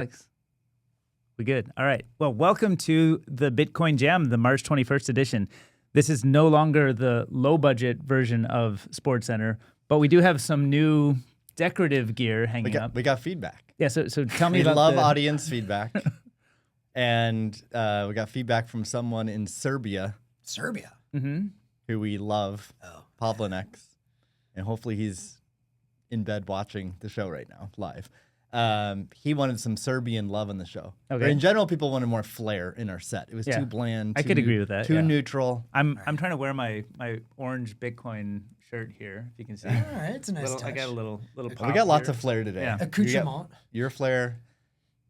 Alex, we good? All right. Well, welcome to the Bitcoin Jam, the March 21st edition. This is no longer the low-budget version of SportsCenter, but we do have some new decorative gear hanging up. We got feedback. Yeah, so tell me about We love audience feedback. And we got feedback from someone in Serbia. Serbia? Mm-hmm. Who we love, Pavlinex. And hopefully he's in bed watching the show right now, live. He wanted some Serbian love on the show. Okay. Or in general, people wanted more flair in our set. It was too bland. I could agree with that. Too neutral. I'm trying to wear my orange Bitcoin shirt here, if you can see. All right, it's a nice touch. I got a little pop We got lots here. of flair today. Yeah. Accoutrement. Your flair.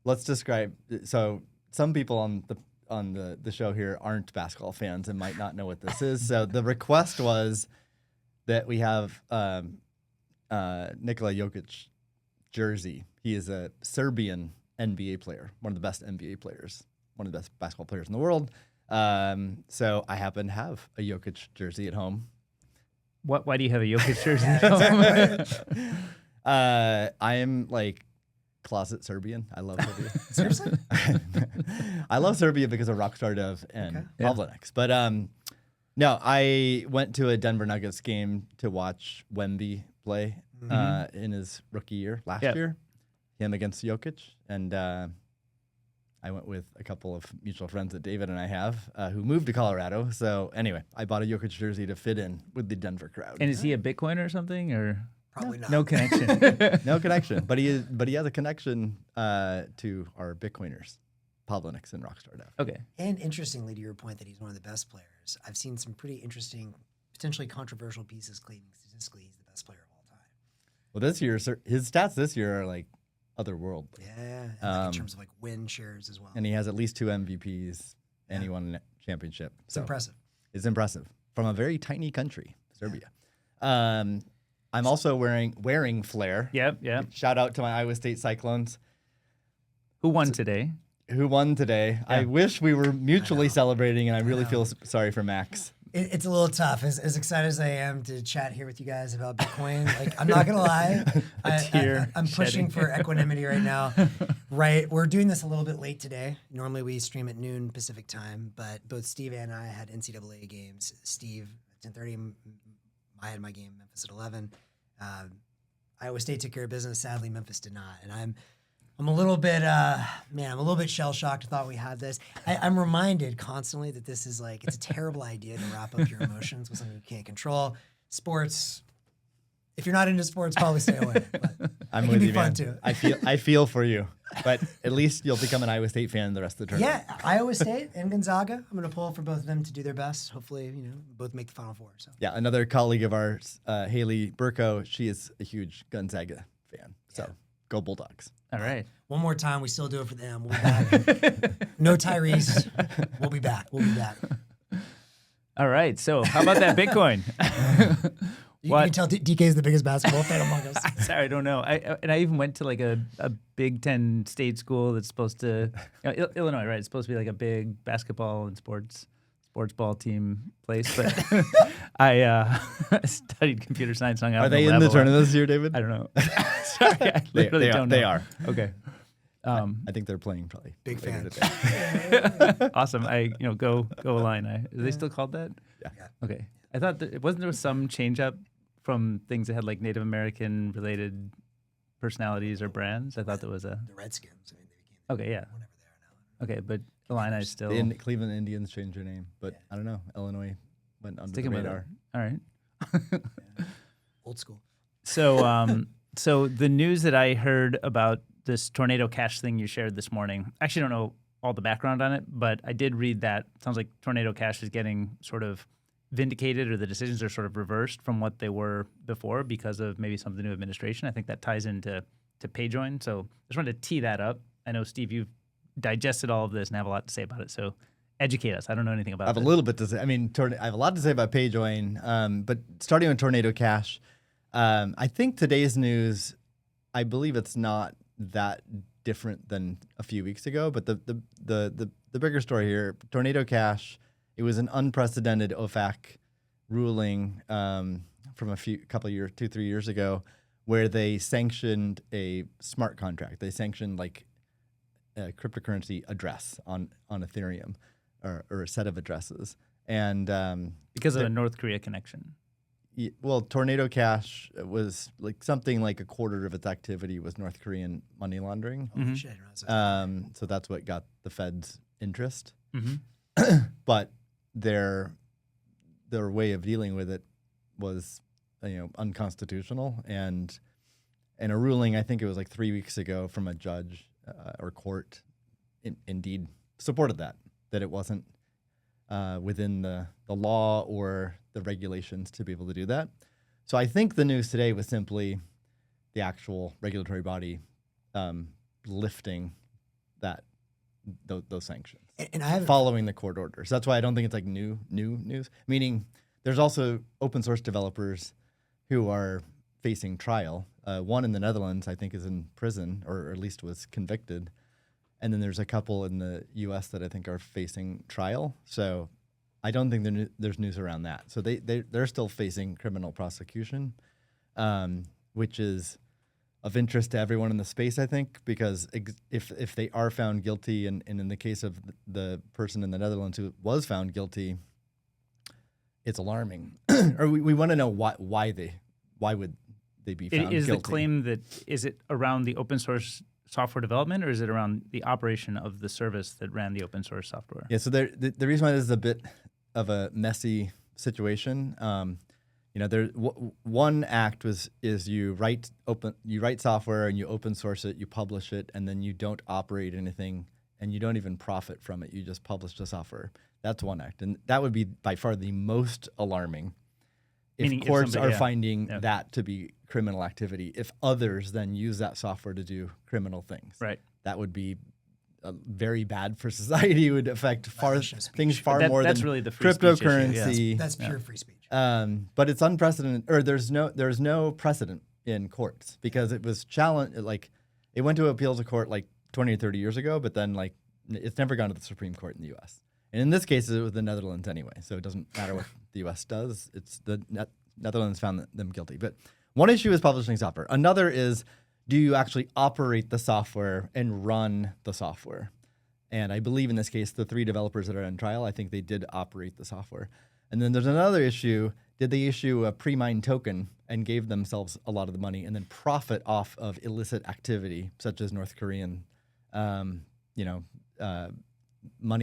Let's describe. So some people on the show here aren't basketball fans and might not know what this is. So the request was that we have Nikola Jokic jersey. He is a Serbian NBA player, one of the best NBA players, one of the best basketball players in the world. So I happen to have a Jokic jersey at home. Why do you have a Jokic jersey at home? I am like closet Serbian. I love Serbia. Seriously? I love Serbia because of Rockstar Dev and Pavlinex. But no, I went to a Denver Nuggets game to watch Wemby play in his rookie year last year, him against Jokic. And I went with a couple of mutual friends that David and I have who moved to Colorado. So anyway, I bought a Jokic jersey to fit in with the Denver crowd. And is he a Bitcoiner or something? Or Probably not. No connection. No connection. But he has a connection to our Bitcoiners, Pavlinex and Rockstar Dev. Okay. And interestingly, to your point that he's one of the best players, I've seen some pretty interesting, potentially controversial pieces claiming statistically he's the best player of all time. Well, this year, his stats this year are like otherworldly. Yeah, and like in terms of like win shares as well. And he has at least 2 MVPs, and he won a championship. It's impressive. It's impressive from a very tiny country, Serbia. I'm also wearing flair. Yep. Shout out to my Iowa State Cyclones. Who won today? Yeah. I wish we were mutually celebrating, and I really feel sorry for Max. It's a little tough. As excited as I am to chat here with you guys about Bitcoin, like I'm not gonna lie, I'm pushing for equanimity right now. Right, we're doing this a little bit late today. Normally we stream at noon Pacific time, but both Steve and I had NCAA games. Steve at 10:30, I had my game Memphis at 11. Iowa State took care of business. Sadly, Memphis did not, and I'm a little bit, I'm a little bit shell-shocked. I thought we had this. I'm reminded constantly that this is like, it's a terrible idea to wrap up your emotions with something you can't control. Sports, if you're not into sports, probably stay away. But I'm it with can be you, fun man. too. I feel for you, but at least you'll become an Iowa State fan the rest of the tournament. Yeah, Iowa State and Gonzaga. I'm going to pull for both of them to do their best. Hopefully, both make the Final Four. So. Yeah, another colleague of ours, Haley Burko, she is a huge Gonzaga fan. So go Bulldogs. All right. One more time, we still do it for them. We'll be back. No Tyrese. We'll be back. All right. So how about that Bitcoin? You can tell DK is the biggest basketball fan among us. Sorry, I don't know. I even went to like a Big Ten state school that's supposed to, Illinois, right? It's supposed to be like a big basketball and sports ball team place. But I studied computer science. Hung out Are they in the tournament this year, David? I don't know. Sorry, I literally don't know. They are. Okay. I think they're playing probably. Big fan. Awesome. Go Illini. Are they still called that? Yeah. Okay. I thought wasn't there some change up from things that had like Native American related personalities or brands? I thought there was the Redskins. I mean, they became okay, yeah, whatever they are now. okay, but Illini is still The Cleveland Indians changed their name, but I don't know. Illinois went under the radar. All right. Old school. So, so the news that I heard about this Tornado Cash thing you shared this morning, I actually don't know all the background on it, but I did read that. It sounds like Tornado Cash is getting sort of vindicated, or the decisions are sort of reversed from what they were before because of maybe some of the new administration. I think that ties into Payjoin. So I just wanted to tee that up. I know, Steve, you've digested all of this and have a lot to say about it. So educate us. I don't know anything about it. I have a little bit to say. I mean, I have a lot to say about Payjoin, but starting with Tornado Cash, I think today's news, I believe it's not that different than a few weeks ago, but the bigger story here, Tornado Cash, it was an unprecedented OFAC ruling from couple years, 2-3 years ago, where they sanctioned a smart contract. They sanctioned like cryptocurrency address on Ethereum, or a set of addresses, and because of a North Korea connection. Well, Tornado Cash was like something like a quarter of its activity was North Korean money laundering. Oh, shit, I didn't realize So that's what got the Fed's interest. Mm-hmm. But their way of dealing with it was, unconstitutional, and a ruling, I think it was like 3 weeks ago, from a judge or court, indeed supported that it wasn't within the law or the regulations to be able to do that. So I think the news today was simply the actual regulatory body lifting those sanctions, and following the court order. So that's why I don't think it's like new news. Meaning, there's also open source developers who are facing trial. One in the Netherlands, I think, is in prison, or at least was convicted. And then there's a couple in the U.S. that I think are facing trial. So I don't think there's news around that. So they're still facing criminal prosecution, which is of interest to everyone in the space, I think, because if they are found guilty, and in the case of the person in the Netherlands who was found guilty, it's alarming. Or we want to know why would they be found guilty? Is the claim that, is it around the open source software development, or is it around the operation of the service that ran the open source software? Yeah, so the reason why this is a bit of a messy situation, one act is you write software and you open source it, you publish it, and then you don't operate anything, and you don't even profit from it. You just publish the software. That's one act, and that would be by far the most alarming. If courts are finding that to be criminal activity, if others then use that software to do criminal things, right, that would be very bad for society. It would affect things far more that's than really the free cryptocurrency. Speech that's pure free speech. But it's unprecedented, or there's no precedent in courts, because it was challenged. Like, it went to appeals to court like 20 or 30 years ago, but then like it's never gone to the Supreme Court in the U.S. And in this case, it was the Netherlands anyway, so it doesn't matter what the U.S. does. It's the Netherlands found them guilty. But one issue is publishing software. Another is, do you actually operate the software and run the software? And I believe in this case, the 3 developers that are on trial, I think they did operate the software. And then there's another issue. Did they issue a pre-mined token and gave themselves a lot of the money and then profit off of illicit activity, such as North Korean, money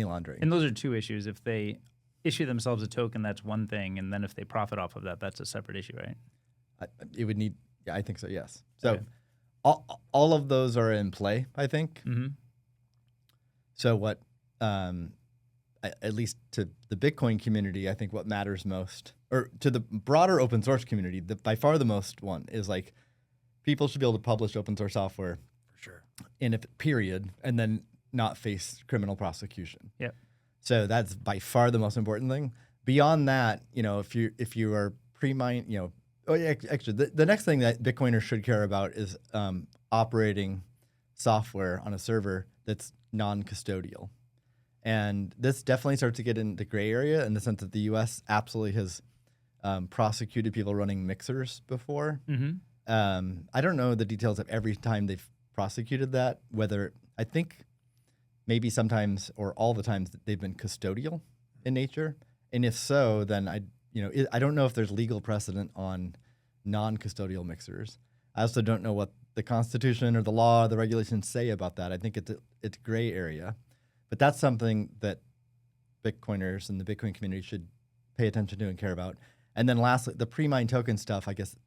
laundering? And those are 2 issues. If they issue themselves a token, that's one thing, and then if they profit off of that, that's a separate issue, right? It would need, I think so, yes. So okay. All of those are in play, I think. Mm-hmm. So what, at least to the Bitcoin community, I think what matters most, or to the broader open source community, by far the most one is like, people should be able to publish open source software, for sure, in a period, and then not face criminal prosecution. Yep. So that's by far the most important thing. Beyond that, if you are pre-mined, actually, the next thing that Bitcoiners should care about is operating software on a server that's non-custodial. And this definitely starts to get into gray area, in the sense that the U.S. absolutely has prosecuted people running mixers before. Mm-hmm. I don't know the details of every time they've prosecuted that, whether, I think maybe sometimes or all the times that they've been custodial in nature. And if so, then I don't know if there's legal precedent on non-custodial mixers. I also don't know what the Constitution or the law or the regulations say about that. I think it's a gray area. But that's something that Bitcoiners and the Bitcoin community should pay attention to and care about. And then lastly, the pre-mined token stuff, I guess,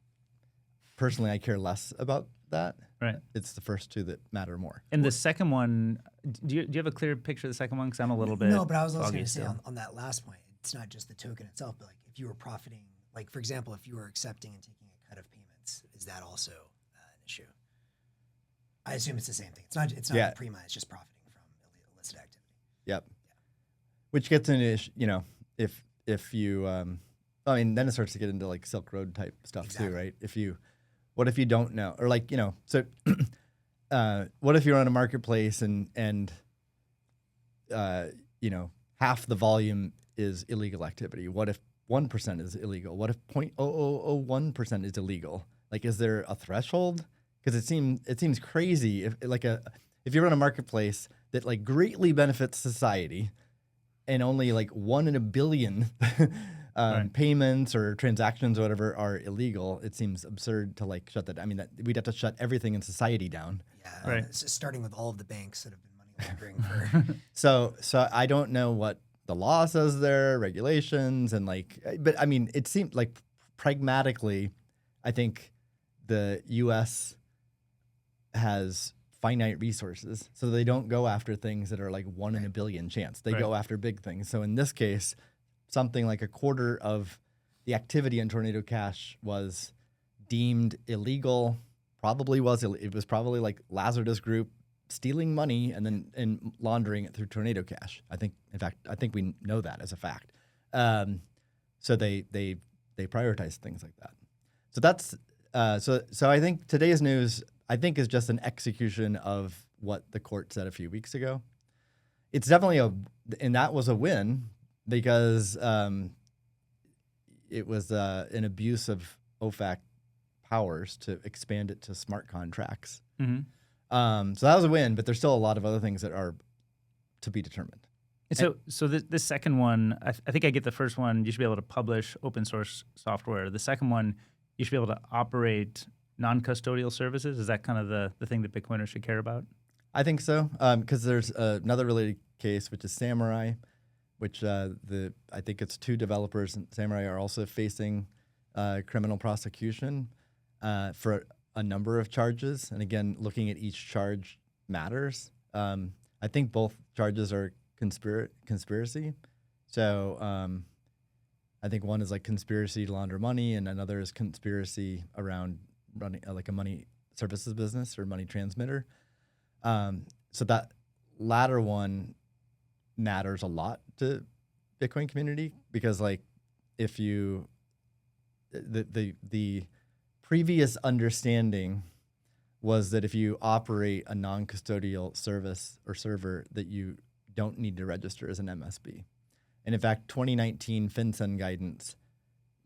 personally, I care less about that. Right. It's the first 2 that matter more. And the second one, do you have a clear picture of the second one? Because I'm a little bit No, but I was also going to say still. on that last point, it's not just the token itself, but like if you were profiting, like for example, if you were accepting and taking a cut of payments, is that also an issue? I assume it's the same thing. It's not the pre-mine, it's just profiting from illicit activity. Yep. Yeah. Which gets into, if you, then it starts to get into like Silk Road type stuff too, right? What if you don't know? Or like, so what if you're on a marketplace and half the volume is illegal activity? What if 1% is illegal? What if 0.0001% is illegal? Like, is there a threshold? Because it seems crazy if if you run a marketplace that like greatly benefits society, and only like 1 in a billion payments or transactions or whatever are illegal, it seems absurd to like shut that. I mean, we'd have to shut everything in society down. Yeah, right. Starting with all of the banks that have been money laundering for. So I don't know what the law says there, regulations, and like, but I mean, it seemed like pragmatically, I think the U.S. has finite resources, so they don't go after things that are like 1 in a billion chance. They go after big things. So in this case, something like a quarter of the activity in Tornado Cash was deemed illegal. It was probably like Lazarus Group stealing money and then laundering it through Tornado Cash. I think we know that as a fact. So they prioritize things like that. So that's so I think today's news, I think, is just an execution of what the court said a few weeks ago. It's definitely and that was a win because it was an abuse of OFAC powers to expand it to smart contracts. Mm-hmm. So that was a win, but there's still a lot of other things that are to be determined. So this second one, I think I get the first one. You should be able to publish open source software. The second one, you should be able to operate non-custodial services. Is that kind of the thing that Bitcoiners should care about? I think so, because there's another related case, which is Samurai, which I think it's 2 developers in Samurai are also facing criminal prosecution for a number of charges. And again, looking at each charge matters. I think both charges are conspiracy. So I think one is like conspiracy to launder money, and another is conspiracy around running like a money services business or money transmitter. So that latter one matters a lot to Bitcoin community because like if you the previous understanding was that if you operate a non-custodial service or server that you don't need to register as an MSB. And in fact, 2019 FinCEN guidance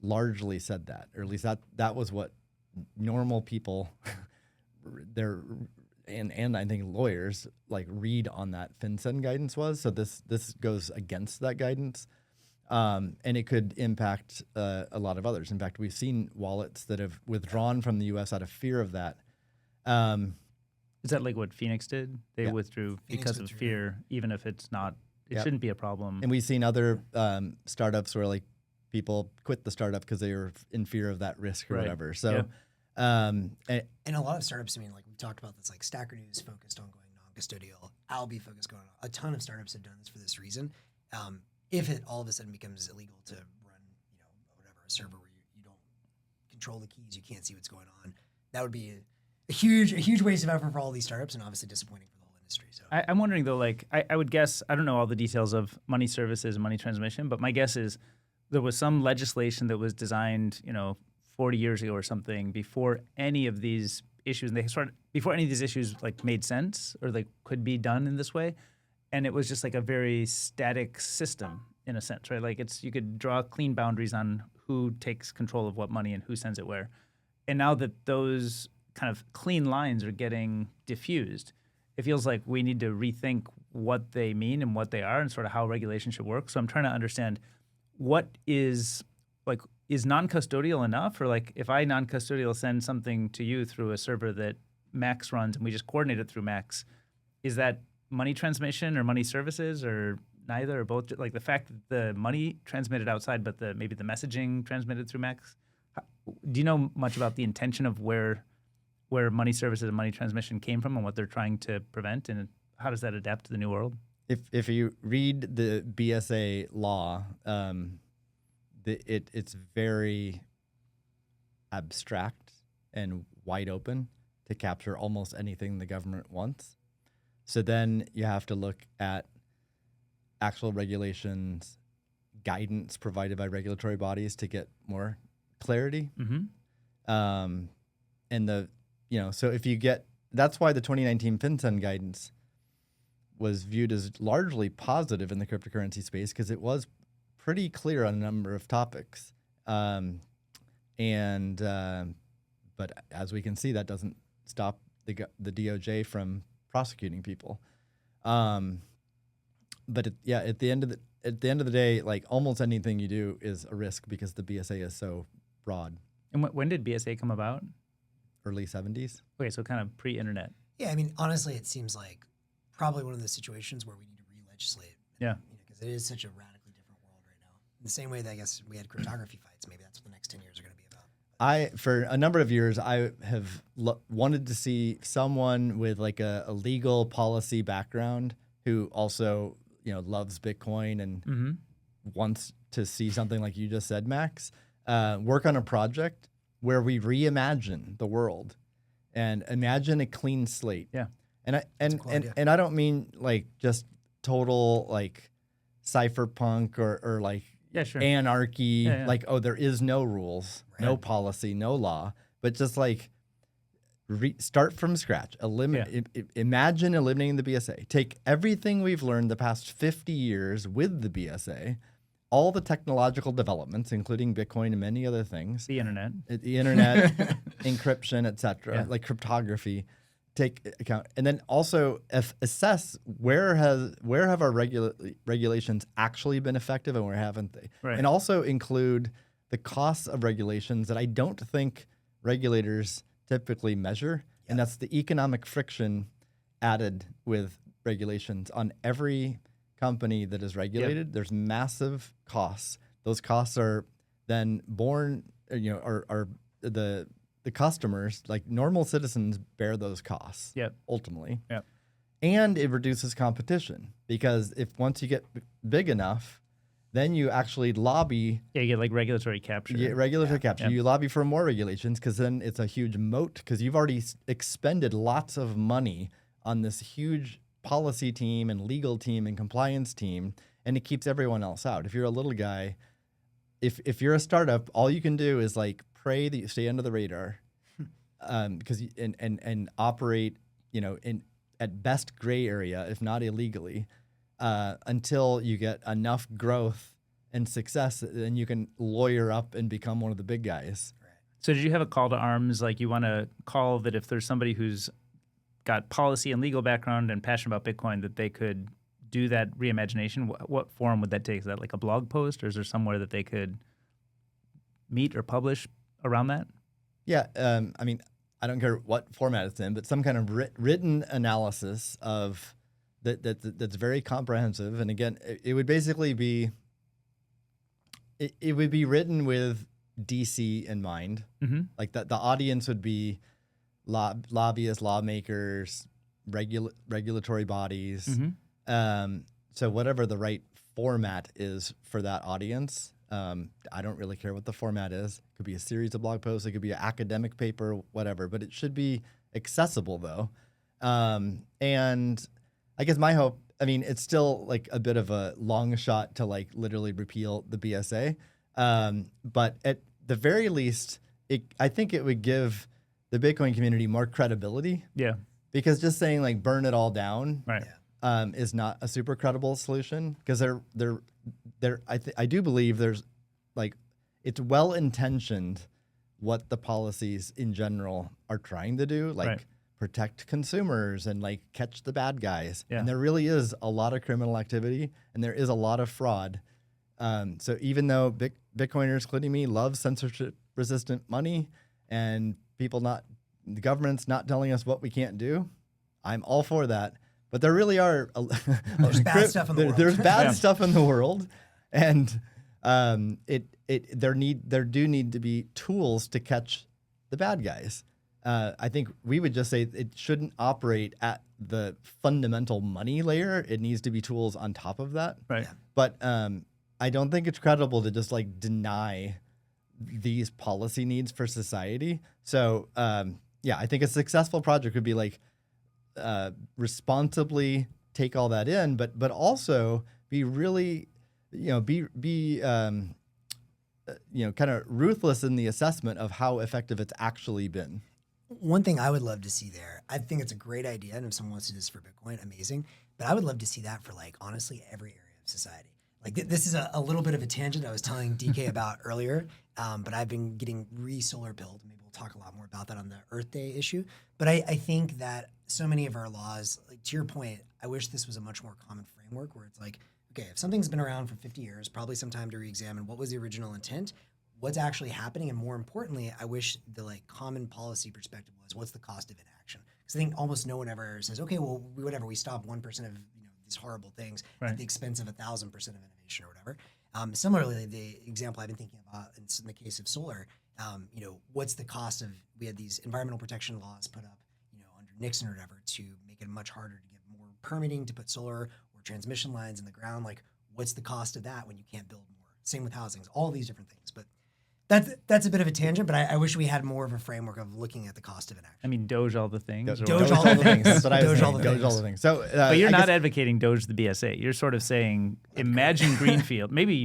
largely said that, or at least that was what normal people and I think lawyers like read on that FinCEN guidance was. So this goes against that guidance. And it could impact a lot of others. In fact, we've seen wallets that have withdrawn from the U.S. out of fear of that. Is that like what Phoenix did? They withdrew because of fear, even if it's not. It shouldn't be a problem. And we've seen other startups where like people quit the startup because they were in fear of that risk or whatever. So, and a lot of startups. I mean, like we talked about this. Like Stacker News focused on going non-custodial. Alby focused going. A ton of startups have done this for this reason. If it all of a sudden becomes illegal to run, whatever, a server where you don't control the keys, you can't see what's going on, that would be a huge waste of effort for all these startups and obviously disappointing for the whole industry. So I'm wondering though, like I would guess, I don't know all the details of money services and money transmission, but my guess is there was some legislation that was designed, 40 years ago or something before any of these issues, and before any of these issues like made sense or like could be done in this way. And it was just like a very static system in a sense, right? Like you could draw clean boundaries on who takes control of what money and who sends it where. And now that those kind of clean lines are getting diffused, it feels like we need to rethink what they mean and what they are and sort of how regulation should work. So I'm trying to understand what is non-custodial enough? Or like if I non-custodial send something to you through a server that Max runs and we just coordinate it through Max, is that money transmission or money services or neither or both? Like the fact that the money transmitted outside, but maybe the messaging transmitted through Max. Do you know much about the intention of where money services and money transmission came from and what they're trying to prevent, and how does that adapt to the new world? If you read the BSA law, it's very abstract and wide open to capture almost anything the government wants. So then you have to look at actual regulations, guidance provided by regulatory bodies to get more clarity. Mm-hmm. So if you get, that's why the 2019 FinCEN guidance was viewed as largely positive in the cryptocurrency space because it was pretty clear on a number of topics. But as we can see, that doesn't stop the DOJ from prosecuting people. But at the end of the day, like almost anything you do is a risk because the BSA is so broad. And when did BSA come about? Early 70s. Okay, so kind of pre-internet. Yeah, I mean, honestly, it seems like probably one of those situations where we need to re-legislate. Yeah. Because it is such a radically different world right now. In the same way that I guess we had cryptography fights, maybe that's what the next 10 years are going to be about. For a number of years, I have wanted to see someone with like a legal policy background who also, loves Bitcoin and wants to see something like you just said, Max, work on a project where we reimagine the world and imagine a clean slate. Yeah. And I don't mean like just total like cypherpunk or like anarchy, like, oh, there is no rules, no policy, no law, but just like start from scratch. Imagine eliminating the BSA. Take everything we've learned the past 50 years with the BSA, all the technological developments, including Bitcoin and many other things. The internet, encryption, etc., like cryptography. Take account, and then also assess where have our regulations actually been effective and where haven't they, and also include the costs of regulations that I don't think regulators typically measure, and that's the economic friction added with regulations on every company that is regulated. There's massive costs. Those costs are then borne, are the customers, like normal citizens, bear those costs ultimately. And it reduces competition because once you get big enough, then you actually lobby. Yeah, you get like regulatory capture. You lobby for more regulations because then it's a huge moat because you've already expended lots of money on this huge policy team and legal team and compliance team, and it keeps everyone else out. If you're a little guy, if you're a startup, all you can do is like pray that you stay under the radar, because and operate, in at best gray area, if not illegally, until you get enough growth and success, then you can lawyer up and become one of the big guys. So did you have a call to arms, like you want to call that if there's somebody who's got policy and legal background and passion about Bitcoin, that they could do that reimagination? What form would that take? Is that like a blog post, or is there somewhere that they could meet or publish around that? Yeah, I mean, I don't care what format it's in, but some kind of written analysis of that's very comprehensive. And again, it would basically be it would be written with DC in mind. Like the audience would be lobbyists, lawmakers, regulatory bodies. So whatever the right format is for that audience. I don't really care what the format is. It could be a series of blog posts. It could be an academic paper, whatever. But it should be accessible, though. And I guess my hope, I mean, it's still like a bit of a long shot to like literally repeal the BSA. But at the very least, I think it would give the Bitcoin community more credibility. Yeah. Because just saying like burn it all down is not a super credible solution. Because I do believe there's like, it's well intentioned what the policies in general are trying to do, like protect consumers and like catch the bad guys. And there really is a lot of criminal activity and there is a lot of fraud. So even though Bitcoiners, including me, love censorship resistant money and the government's not telling us what we can't do, I'm all for that. But there really are there's bad stuff in the world. There's bad stuff in the world, and there do need to be tools to catch the bad guys. I think we would just say it shouldn't operate at the fundamental money layer. It needs to be tools on top of that. But I don't think it's credible to just like deny these policy needs for society. So I think a successful project would be like responsibly take all that in, but also be really, kind of ruthless in the assessment of how effective it's actually been. One thing I would love to see there, I think it's a great idea, and if someone wants to do this for Bitcoin, amazing. But I would love to see that for like honestly every area of society. Like this is a little bit of a tangent I was telling DK about earlier, but I've been getting solar pilled. Maybe we'll talk a lot more about that on the Earth Day issue. But I think that so many of our laws, like to your point, I wish this was a much more common framework where it's like, okay, if something's been around for 50 years, probably some time to re-examine what was the original intent, what's actually happening, and more importantly, I wish the like common policy perspective was what's the cost of inaction? Because I think almost no one ever says, okay, well, whatever, we stop 1% of these horrible things at the expense of 1,000% of innovation or whatever. Similarly, the example I've been thinking about in the case of solar, what's the cost of, we had these environmental protection laws put up, under Nixon or whatever to make it much harder to get more permitting to put solar or transmission lines in the ground. Like, what's the cost of that when you can't build more? Same with housings, all these different things. But that's a bit of a tangent, but I wish we had more of a framework of looking at the cost of inaction. I mean, Doge all the things. Doge all the things. That's what I was Doge saying. all the Doge things. all the things. So, but you're not advocating Doge the BSA. You're sort of saying, imagine Greenfield. Maybe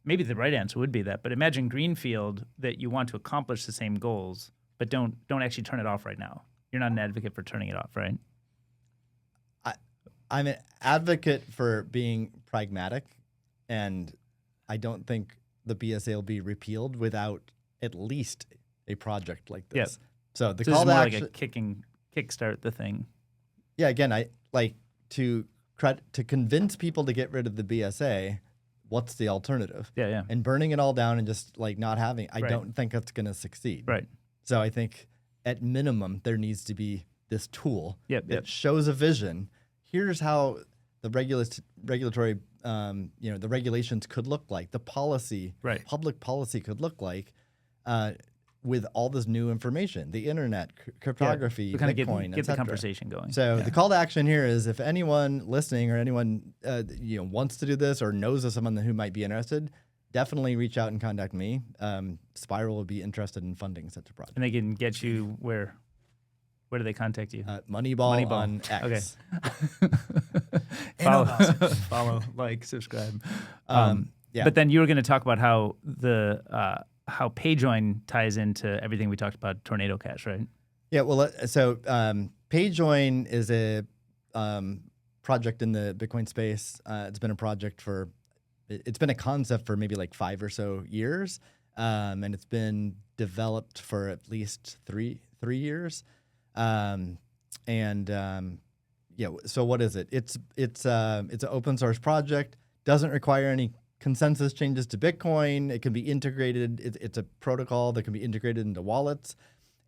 the right answer would be that, but imagine Greenfield that you want to accomplish the same goals, but don't actually turn it off right now. You're not an advocate for turning it off, right? I'm an advocate for being pragmatic, and I don't think the BSA will be repealed without at least a project like this. Yep. So the So call this to is more action, like a kickstart the thing. yeah. Again, I like to convince people to get rid of the BSA. What's the alternative? Yeah. And burning it all down and just like not having. I Right. don't think that's going to succeed. Right. So I think at minimum there needs to be this tool Yep. that shows a vision. Here's how the regulatory, the regulations could look like, the policy, Right. public policy could look like, with all this new information, the internet, cryptography, So kind of Bitcoin, get the etc. conversation going. So the call to action here is if anyone listening or anyone wants to do this or knows of someone who might be interested, definitely reach out and contact me. Spiral will be interested in funding such a project. And they can get you where? Where do they contact you? Moneyball on X. Okay. Follow, like, subscribe. Yeah. But then you were going to talk about how how Payjoin ties into everything we talked about, Tornado Cash, right? Yeah. Well, so Payjoin is a project in the Bitcoin space. It's been a project it's been a concept for maybe like 5 or so years, and it's been developed for at least three years. So what is it? It's an open source project. Doesn't require any consensus changes to Bitcoin. It can be integrated. It's a protocol that can be integrated into wallets,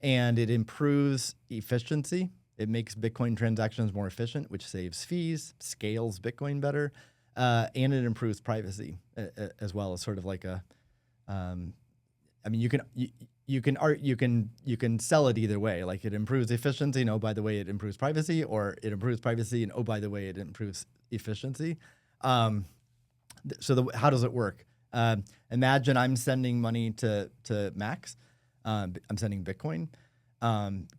and it improves efficiency. It makes Bitcoin transactions more efficient, which saves fees, scales Bitcoin better, and it improves privacy as well as sort of like a. You can sell it either way. Like it improves efficiency, and oh, by the way, it improves privacy, or it improves privacy, and oh, by the way, it improves efficiency. How does it work? Imagine I'm sending money to Max. I'm sending Bitcoin.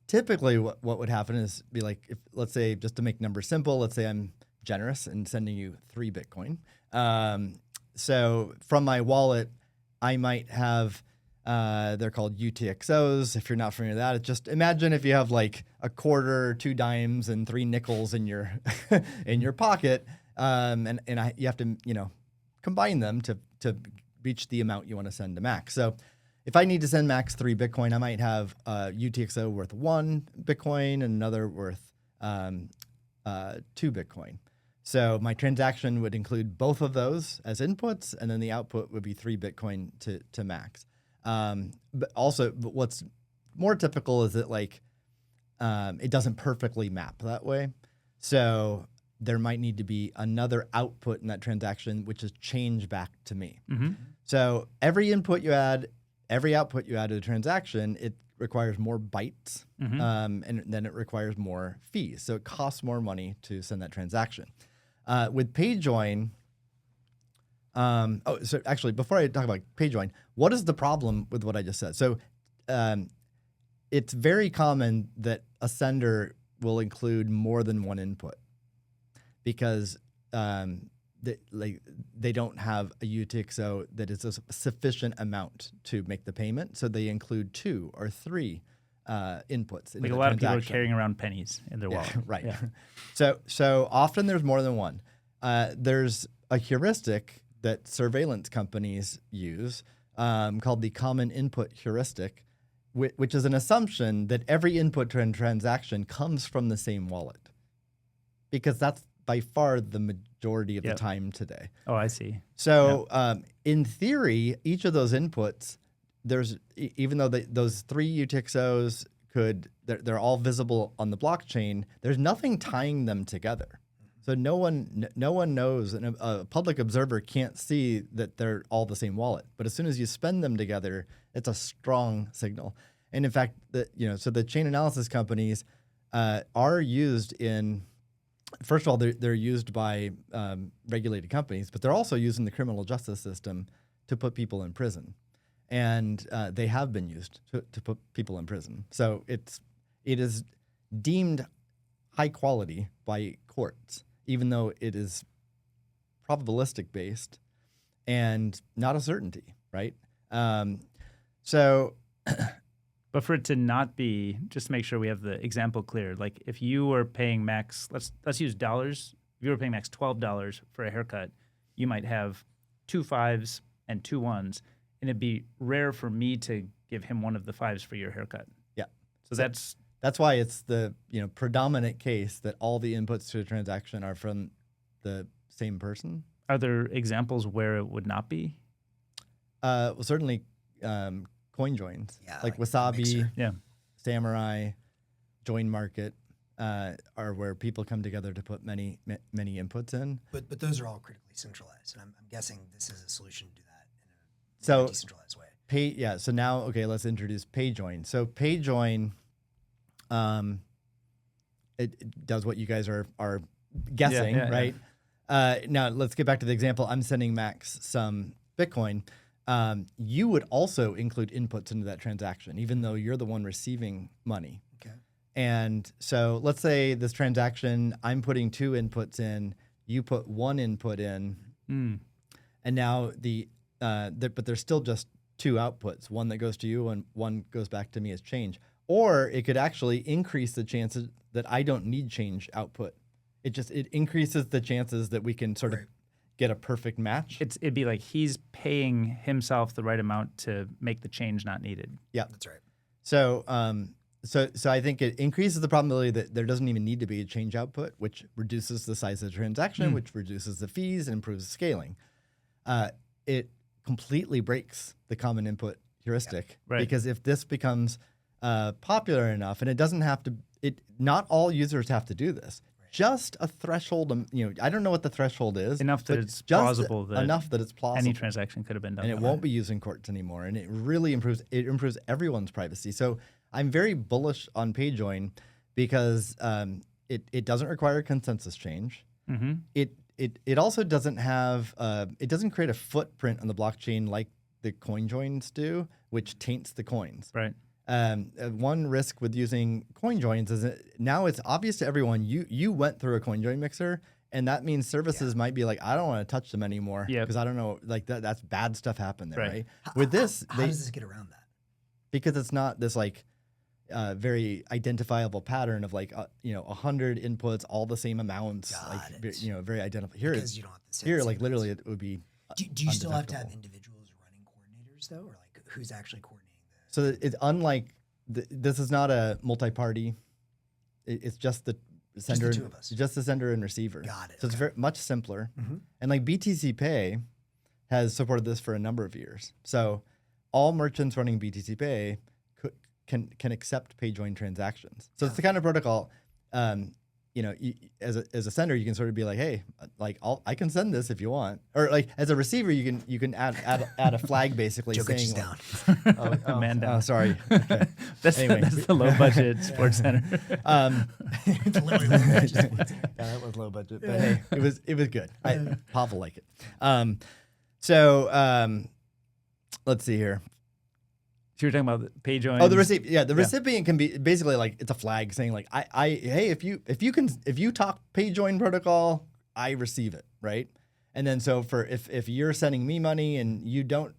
Typically, what would happen is be like, if let's say, just to make numbers simple, let's say I'm generous and sending you 3 Bitcoin. So from my wallet, I might have. They're called UTXOs. If you're not familiar with that, it's just imagine if you have like a quarter, 2 dimes, and 3 nickels in your in your pocket, you have to combine them to reach the amount you want to send to Max. So if I need to send Max 3 Bitcoin, I might have a UTXO worth 1 Bitcoin and another worth 2 Bitcoin. So my transaction would include both of those as inputs, and then the output would be 3 Bitcoin to Max. But what's more typical is that it doesn't perfectly map that way. So there might need to be another output in that transaction, which is change back to me. Mm-hmm. So every input you add, every output you add to the transaction, it requires more bytes, and then it requires more fees. So it costs more money to send that transaction. With Payjoin, so actually, before I talk about Payjoin, what is the problem with what I just said? So it's very common that a sender will include more than one input because they don't have a UTXO that is a sufficient amount to make the payment. So they include 2 or 3 inputs. Like a lot of people are carrying around pennies in their wallet. Right. Yeah. So often there's more than one. There's a heuristic that surveillance companies use called the common input heuristic, which is an assumption that every input to a transaction comes from the same wallet, because that's by far the majority of the time today. Oh, I see. So in theory, each of those inputs, even though those 3 UTXOs they're all visible on the blockchain, there's nothing tying them together. So no one knows, and a public observer can't see that they're all the same wallet. But as soon as you spend them together, it's a strong signal. And in fact, so the chain analysis companies are used in. First of all, they're used by regulated companies, but they're also used in the criminal justice system to put people in prison, and they have been used to put people in prison. So it is deemed high quality by courts, even though it is probabilistic based and not a certainty, right? But for it to not be, just to make sure we have the example clear, like if you were paying Max, let's use dollars. If you were paying Max $12 for a haircut, you might have 2 5s and 2 1s, and it'd be rare for me to give him one of the 5s for your haircut. Yeah. So that's why it's the predominant case that all the inputs to a transaction are from the same person. Are there examples where it would not be? Well, certainly. Coin joins, like Wasabi, Samurai, Join Market are where people come together to put many inputs in. But those are all critically centralized, and I'm guessing this is a solution to do that in a decentralized way. So now, let's introduce Payjoin. So Payjoin, it does what you guys are guessing, right? Yeah. Now let's get back to the example. I'm sending Max some Bitcoin. You would also include inputs into that transaction, even though you're the one receiving money. Okay. And so let's say this transaction, I'm putting 2 inputs in, you put 1 input in, and now but there's still just 2 outputs, one that goes to you and one goes back to me as change. Or it could actually increase the chances that I don't need change output. It increases the chances that we can sort of get a perfect match. It'd be like he's paying himself the right amount to make the change not needed. Yeah, that's right. So, so I think it increases the probability that there doesn't even need to be a change output, which reduces the size of the transaction, which reduces the fees and improves scaling. It completely breaks the common input heuristic, because if this becomes popular enough, and it doesn't have to, not all users have to do this. Just a threshold, I don't know what the threshold is. Enough that it's plausible. Enough that it's plausible. Any transaction could have been done. And it won't be used in courts anymore. And it really improves everyone's privacy. So I'm very bullish on Payjoin because it doesn't require consensus change. Mm-hmm. It also doesn't have, it doesn't create a footprint on the blockchain like the coin joins do, which taints the coins. Right. One risk with using coin joins is that now it's obvious to everyone you went through a coin join mixer, and that means services might be like, I don't want to touch them anymore because I don't know, like that's bad stuff happened there, right? With this, how does this get around that? Because it's not this like very identifiable pattern of like 100 inputs, all the same amounts, very identifiable. Here, because you don't have to here, like literally, it would be. Do you still have to have individuals running coordinators though, or like who's actually coordinating? So it's unlike, this is not a multi-party. It's just the sender, just the 2 of us. Just the sender and receiver. Got it. So it's very much simpler. Mm-hmm. And like BTC Pay has supported this for a number of years. So all merchants running BTC Pay can accept Payjoin transactions. So it's the kind of protocol, as a sender, you can sort of be like, hey, like I can send this if you want, or like as a receiver, you can add a flag basically saying down. Man down. Oh, sorry. Okay. That's the low budget sports center. Literally low budget sports center. Yeah, that was low budget, but hey, it was good. Pavel liked it. So let's see here. So you're talking about Payjoin. Oh, the recipient. Yeah, the recipient can be basically like it's a flag saying like hey, if you talk Payjoin protocol, I receive it, right? And then so if you're sending me money and you don't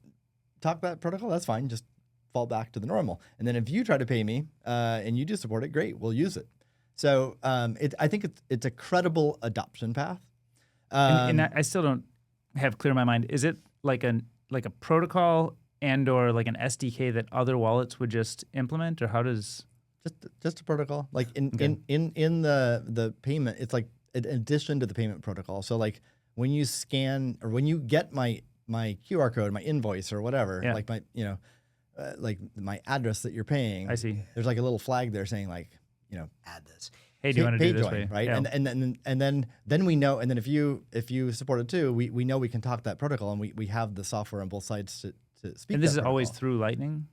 talk that protocol, that's fine. Just fall back to the normal. And then if you try to pay me and you do support it, great, we'll use it. So I think it's a credible adoption path. And I still don't have clear in my mind. Is it like a protocol and or like an SDK that other wallets would just implement, or how does? Just a protocol. Like in the payment, it's like in addition to the payment protocol. So like when you scan or when you get my QR code, my invoice or whatever, like my like my address that you're paying. I see. There's like a little flag there saying like add this. Hey, do you want to do this way? Right? Yeah. And then we know, and then if you support it too, we know we can talk that protocol, and we have the software on both sides to speak. And this that is always protocol. through Lightning?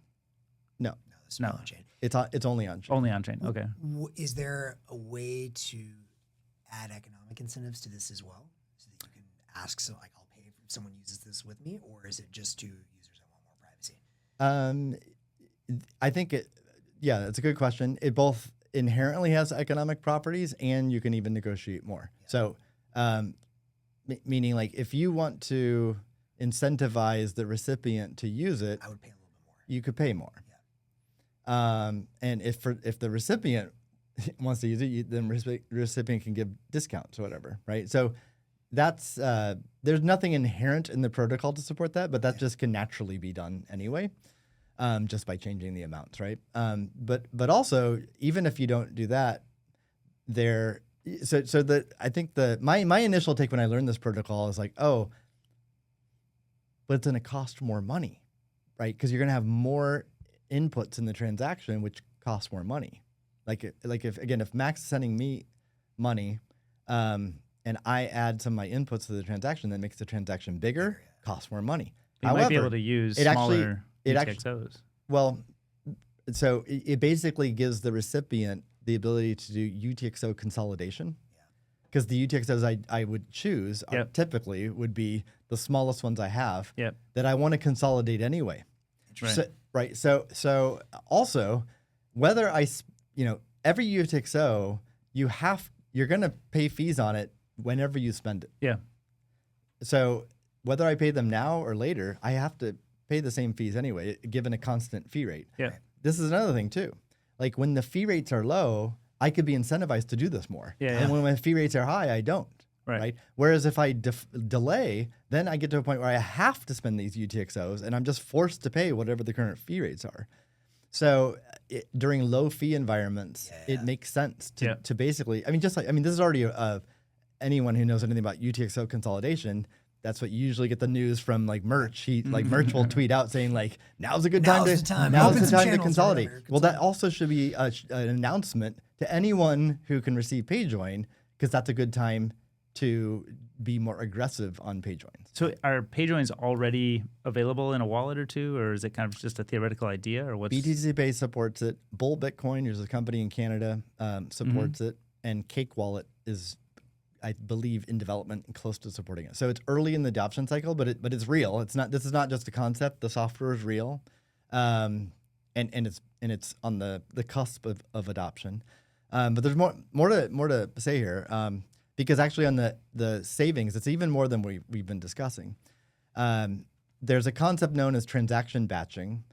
No, It's not on chain. it's only on chain. Only on chain. Okay. Is there a way to add economic incentives to this as well, so that you can ask, so like I'll pay if someone uses this with me, or is it just to users that want more privacy? I think it's a good question. It both inherently has economic properties, and you can even negotiate more. Yeah. So, meaning like if you want to incentivize the recipient to use it, I would pay a little bit more. You could pay more. Yeah. And if the recipient wants to use it, then recipient can give discounts or whatever, right? So that's there's nothing inherent in the protocol to support that, but that just can naturally be done anyway. Just by changing the amounts, right? But also, even if you don't do that, I think my initial take when I learned this protocol is like, oh, but it's going to cost more money, right? Because you're going to have more inputs in the transaction, which costs more money. Like if Max is sending me money, and I add some of my inputs to the transaction, that makes the transaction bigger, costs more money. You might be able to use smaller UTXOs. Well, so it basically gives the recipient the ability to do UTXO consolidation. Because the UTXOs I would choose typically would be the smallest ones I have that I want to consolidate anyway. Right. So also, whether every UTXO you're going to pay fees on it whenever you spend it. Yeah. So whether I pay them now or later, I have to pay the same fees anyway, given a constant fee rate. Yeah. This is another thing too. Like when the fee rates are low, I could be incentivized to do this more. Yeah. And when my fee rates are high, I don't. Right. Whereas if I delay, then I get to a point where I have to spend these UTXOs, and I'm just forced to pay whatever the current fee rates are. So during low fee environments, it makes sense to basically, this is already anyone who knows anything about UTXO consolidation. That's what you usually get the news from like Merch. Merch will tweet out saying like, now's a good time to consolidate. Well, that also should be an announcement to anyone who can receive Payjoin, because that's a good time to be more aggressive on Payjoins. So are Payjoins already available in a wallet or two, or is it kind of just a theoretical idea, or what's? BTC Pay supports it. Bull Bitcoin, there's a company in Canada, supports it, and Cake Wallet is, I believe, in development and close to supporting it. So it's early in the adoption cycle, but it's real. This is not just a concept. The software is real, and it's on the cusp of adoption. But there's more to say here, because actually on the savings, it's even more than we've been discussing. There's a concept known as transaction batching,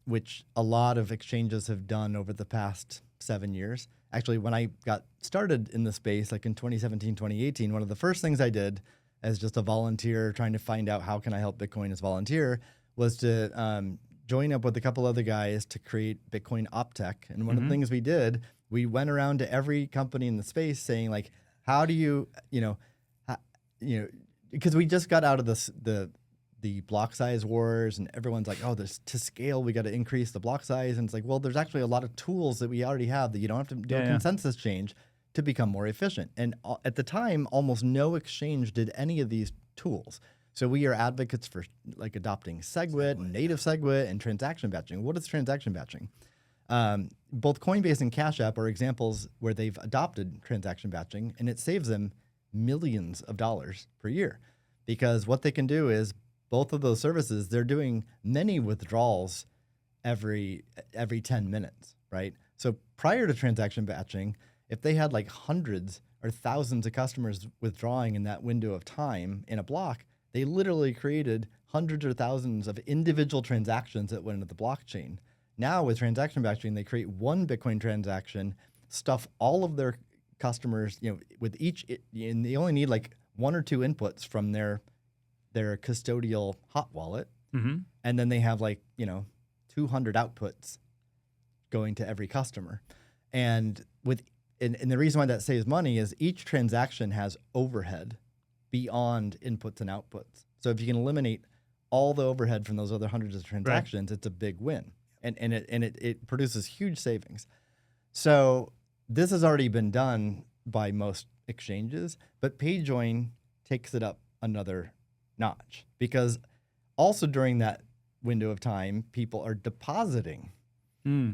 which a lot of exchanges have done over the past 7 years. Actually, when I got started in the space, like in 2017, 2018, one of the first things I did as just a volunteer trying to find out how can I help Bitcoin as volunteer was to join up with a couple other guys to create Bitcoin OpTech. And one of the things we did, we went around to every company in the space saying like, how do you, because we just got out of the block size wars, and everyone's like, oh, to scale, we got to increase the block size. And it's like, well, there's actually a lot of tools that we already have that you don't have to do a consensus change to become more efficient. And at the time, almost no exchange did any of these tools. So we are advocates for like adopting SegWit and native SegWit and transaction batching. What is transaction batching? Both Coinbase and Cash App are examples where they've adopted transaction batching, and it saves them millions of dollars per year, because what they can do is both of those services, they're doing many withdrawals every 10 minutes, right? So prior to transaction batching, if they had like hundreds or thousands of customers withdrawing in that window of time in a block, they literally created hundreds or thousands of individual transactions that went into the blockchain. Now with transaction batching, they create one Bitcoin transaction, stuff all of their customers, with each, and they only need like one or two inputs from their custodial hot wallet, and then they have 200 outputs going to every customer. And the reason why that saves money is each transaction has overhead beyond inputs and outputs. So if you can eliminate all the overhead from those other hundreds of transactions, it's a big win, and it produces huge savings. So this has already been done by most exchanges, but Payjoin takes it up another notch, because also during that window of time, people are depositing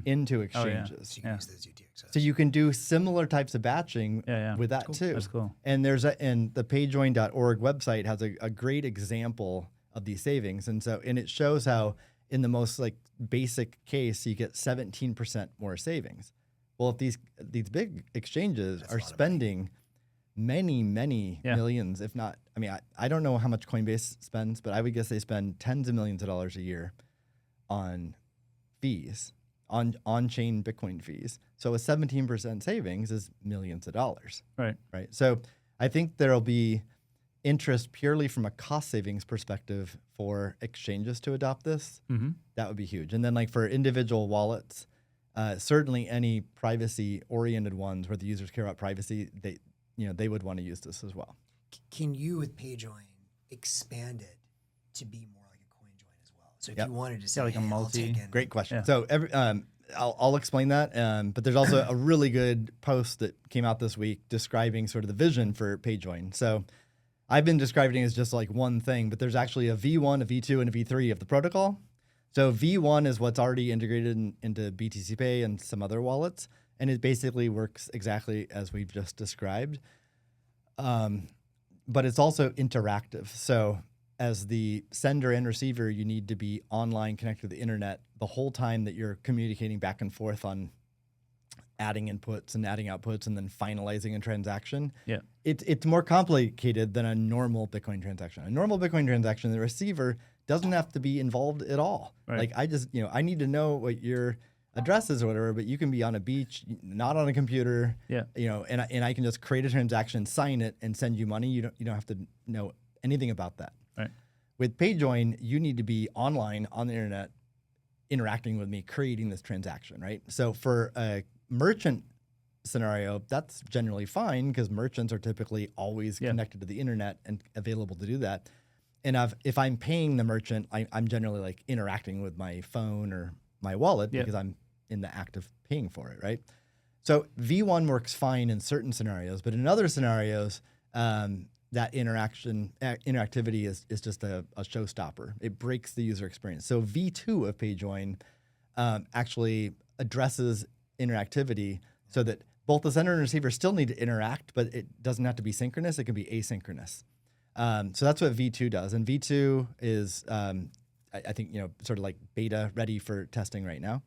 into exchanges. So you can use those UTXOs. So you can do similar types of batching with that too. That's cool. And the payjoin.org website has a great example of these savings. And it shows how in the most basic case, you get 17% more savings. Well, if these big exchanges are spending many millions, if not, I don't know how much Coinbase spends, but I would guess they spend tens of millions of dollars a year on fees, on-chain Bitcoin fees. So a 17% savings is millions of dollars. Right. So I think there'll be interest purely from a cost savings perspective for exchanges to adopt this. That would be huge. And then for individual wallets, certainly any privacy-oriented ones where the users care about privacy, they would want to use this as well. Can you, with Payjoin, expand it to be more like a CoinJoin as well? So if you wanted to say, like a multi. Great question. So I'll explain that. But there's also a really good post that came out this week describing sort of the vision for Payjoin. So I've been describing it as just one thing, but there's actually a V1, a V2, and a V3 of the protocol. So V1 is what's already integrated into BTC Pay and some other wallets, and it basically works exactly as we've just described. But it's also interactive. So as the sender and receiver, you need to be online, connected to the internet the whole time that you're communicating back and forth on adding inputs and adding outputs and then finalizing a transaction. Yeah, it's more complicated than a normal Bitcoin transaction. A normal Bitcoin transaction, the receiver doesn't have to be involved at all. Right. I just, I need to know what your address is or whatever, but you can be on a beach, not on a computer. Yeah. And I can just create a transaction, sign it, and send you money. You don't have to know anything about that. Right. With Payjoin, you need to be online on the internet, interacting with me, creating this transaction, right? So for a merchant scenario, that's generally fine because merchants are typically always connected to the internet and available to do that. And if I'm paying the merchant, I'm generally interacting with my phone or my wallet because I'm in the act of paying for it, right? So V1 works fine in certain scenarios, but in other scenarios, that interactivity is just a showstopper. It breaks the user experience. So V2 of Payjoin actually addresses interactivity so that both the sender and receiver still need to interact, but it doesn't have to be synchronous. It can be asynchronous. So that's what V2 does. And V2 is, I think, sort of beta ready for testing right now.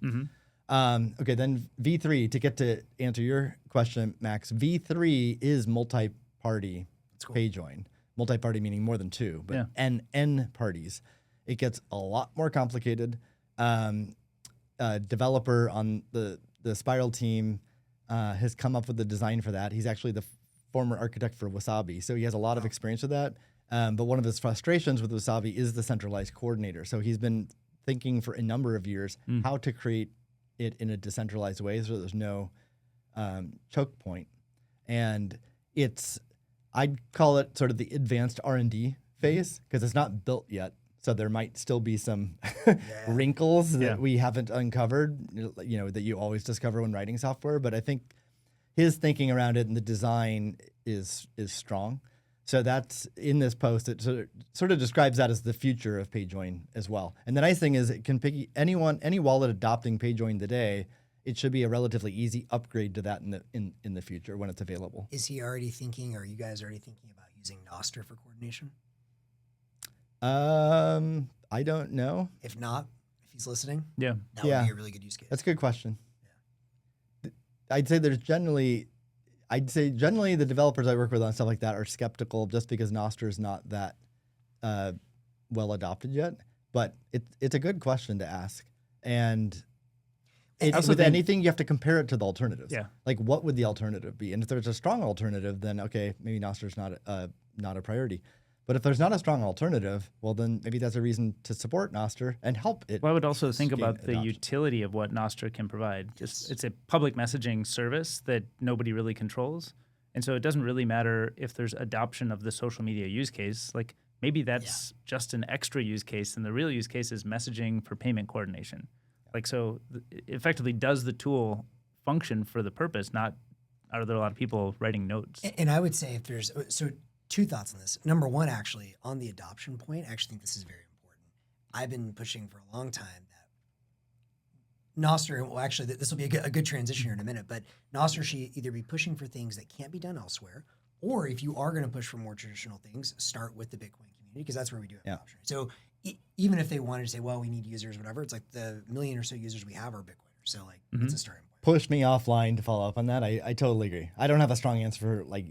Okay, then V3, to get to answer your question, Max, V3 is multi-party Payjoin. Multi-party meaning more than two, but N parties. It gets a lot more complicated. A developer on the Spiral team has come up with a design for that. He's actually the former architect for Wasabi, so he has a lot of experience with that. But one of his frustrations with Wasabi is the centralized coordinator. So he's been thinking for a number of years how to create it in a decentralized way so there's no choke point. And I'd call it sort of the advanced R&D phase because it's not built yet. So there might still be some wrinkles that we haven't uncovered, that you always discover when writing software. But I think his thinking around it and the design is strong. So that's in this post. It sort of describes that as the future of Payjoin as well. And the nice thing is it can pick any wallet adopting Payjoin today. It should be a relatively easy upgrade to that in the future when it's available. Is he already thinking, or are you guys already thinking about using Nostr for coordination? I don't know. If not, if he's listening, that would be a really good use case. That's a good question. Yeah. I'd say generally the developers I work with on stuff like that are skeptical just because Nostr is not that well adopted yet. But it's a good question to ask. And with anything, you have to compare it to the alternatives. Yeah. Like, what would the alternative be? And if there's a strong alternative, then okay, maybe Nostr is not a priority. But if there's not a strong alternative, well, then maybe that's a reason to support Nostr and help it. Well, I would also think about the adoption. utility of what Nostr can provide. Just it's a public messaging service that nobody really controls. And so it doesn't really matter if there's adoption of the social media use case. Like maybe that's just an extra use case, and the real use case is messaging for payment coordination. Like so, effectively, does the tool function for the purpose? Not are there a lot of people writing notes? And I would say if there's two thoughts on this. Number one, actually, on the adoption point, I actually think this is very important. I've been pushing for a long time that Nostr, well, actually, this will be a good transition here in a minute, but Nostr should either be pushing for things that can't be done elsewhere, or if you are going to push for more traditional things, start with the Bitcoin community, because that's where we do have adoption. So even if they wanted to say, well, we need users, whatever, it's like the million or so users we have are Bitcoiners. So like, it's a starting point. Push me offline to follow up on that. I totally agree. I don't have a strong answer for like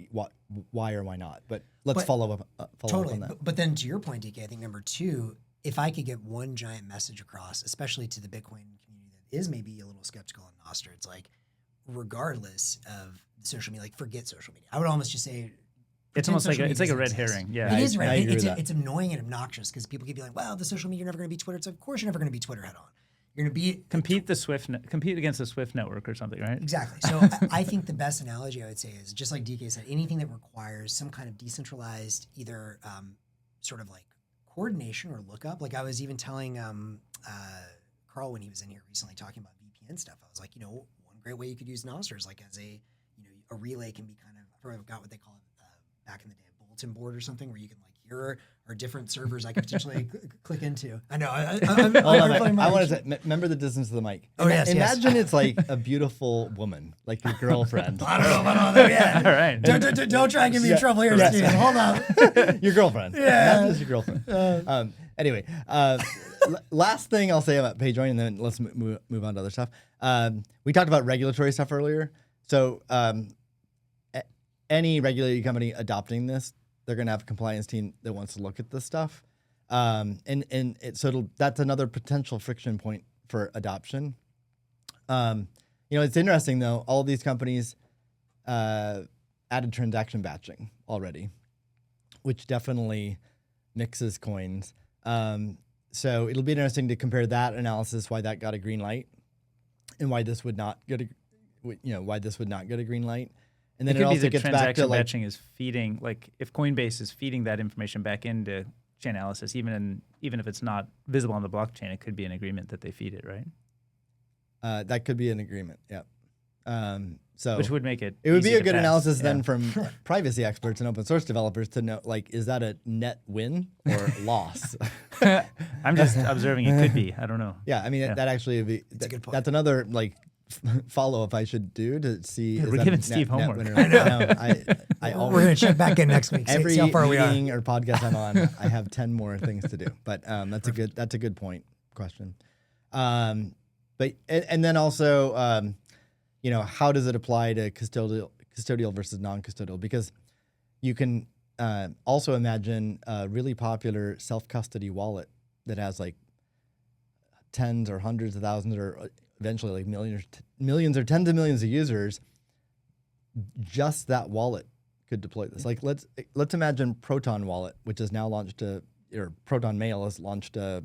why or why not, but let's follow up on that. But then to your point, DK, I think number two, if I could get one giant message across, especially to the Bitcoin community that is maybe a little skeptical on Nostr, it's like, regardless of social media, like forget social media. I would almost just say, It's almost like it's like a red herring. Yeah, it is I red. agree with that. It's annoying and obnoxious because people keep being like, "Well, the social media, you're never going to be Twitter." It's like, of course you're never going to be Twitter head on. You're going to be compete against the Swift network or something, right? Exactly. So I think the best analogy I would say is just like DK said, anything that requires some kind of decentralized, either sort of like coordination or lookup. Like I was even telling Carl when he was in here recently talking about VPN stuff. I was like, one great way you could use Nostr is like as a relay can be kind of, I forgot what they call it back in the day, a bulletin board or something where you can like, here are different servers I could potentially click into. I know. I want to say, remember the distance of the mic. Oh, yes. Imagine it's like a beautiful woman, like your girlfriend. I don't know about all that yet. All right. Don't try and get me in trouble here, Steve. Hold on. Your girlfriend. Yeah. That is your girlfriend. Anyway, last thing I'll say about Payjoin, and then let's move on to other stuff. We talked about regulatory stuff earlier. So any regulated company adopting this, they're going to have a compliance team that wants to look at this stuff. So that's another potential friction point for adoption. It's interesting, though. All of these companies added transaction batching already, which definitely mixes coins. So it'll be interesting to compare that analysis, why that got a green light, and why this would not get a green light. And then it also gets back to like batching is feeding, like if Coinbase is feeding that information back into chain analysis, even if it's not visible on the blockchain, it could be an agreement that they feed it, right? That could be an agreement. Yeah. Which would make it. It would be a good pass. analysis then from privacy experts and open source developers to know, like, is that a net win or loss? I'm just observing. It could be. I don't know. Yeah, I mean that actually would be. That's a good point. That's another like follow up I should do to see. We're giving Steve homework. I know. I always, We're gonna check back in next week. every See how far we are. meeting or podcast I'm on, I have 10 more things to do. But that's a good point question. But then also, how does it apply to custodial versus non-custodial? Because you can also imagine a really popular self-custody wallet that has like tens or hundreds of thousands or eventually like millions or tens of millions of users. Just that wallet could deploy this. Like let's imagine Proton Wallet, which has now launched or Proton Mail has launched a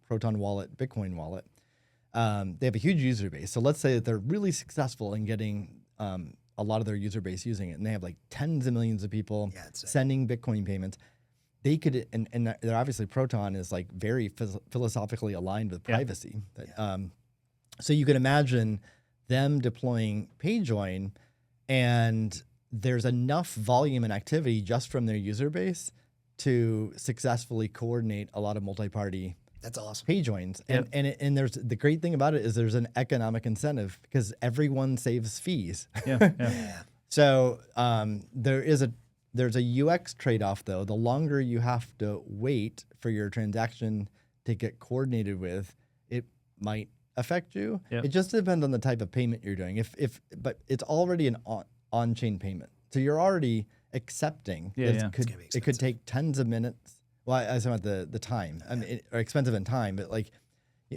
Proton Wallet, Bitcoin wallet. They have a huge user base. So let's say that they're really successful in getting a lot of their user base using it, and they have like tens of millions of people sending Bitcoin payments. They could, and they're obviously Proton is like very philosophically aligned with privacy. So you could imagine them deploying Payjoin, and there's enough volume and activity just from their user base to successfully coordinate a lot of multi-party. That's awesome. Payjoins. And there's the great thing about it is there's an economic incentive because everyone saves fees. Yeah. So there's a UX trade-off though. The longer you have to wait for your transaction to get coordinated with, it might affect you. Yep. It just depends on the type of payment you're doing. But it's already an on-chain payment. So you're already accepting that it could take tens of minutes. Well, I was talking about the time. I mean, or expensive in time, but like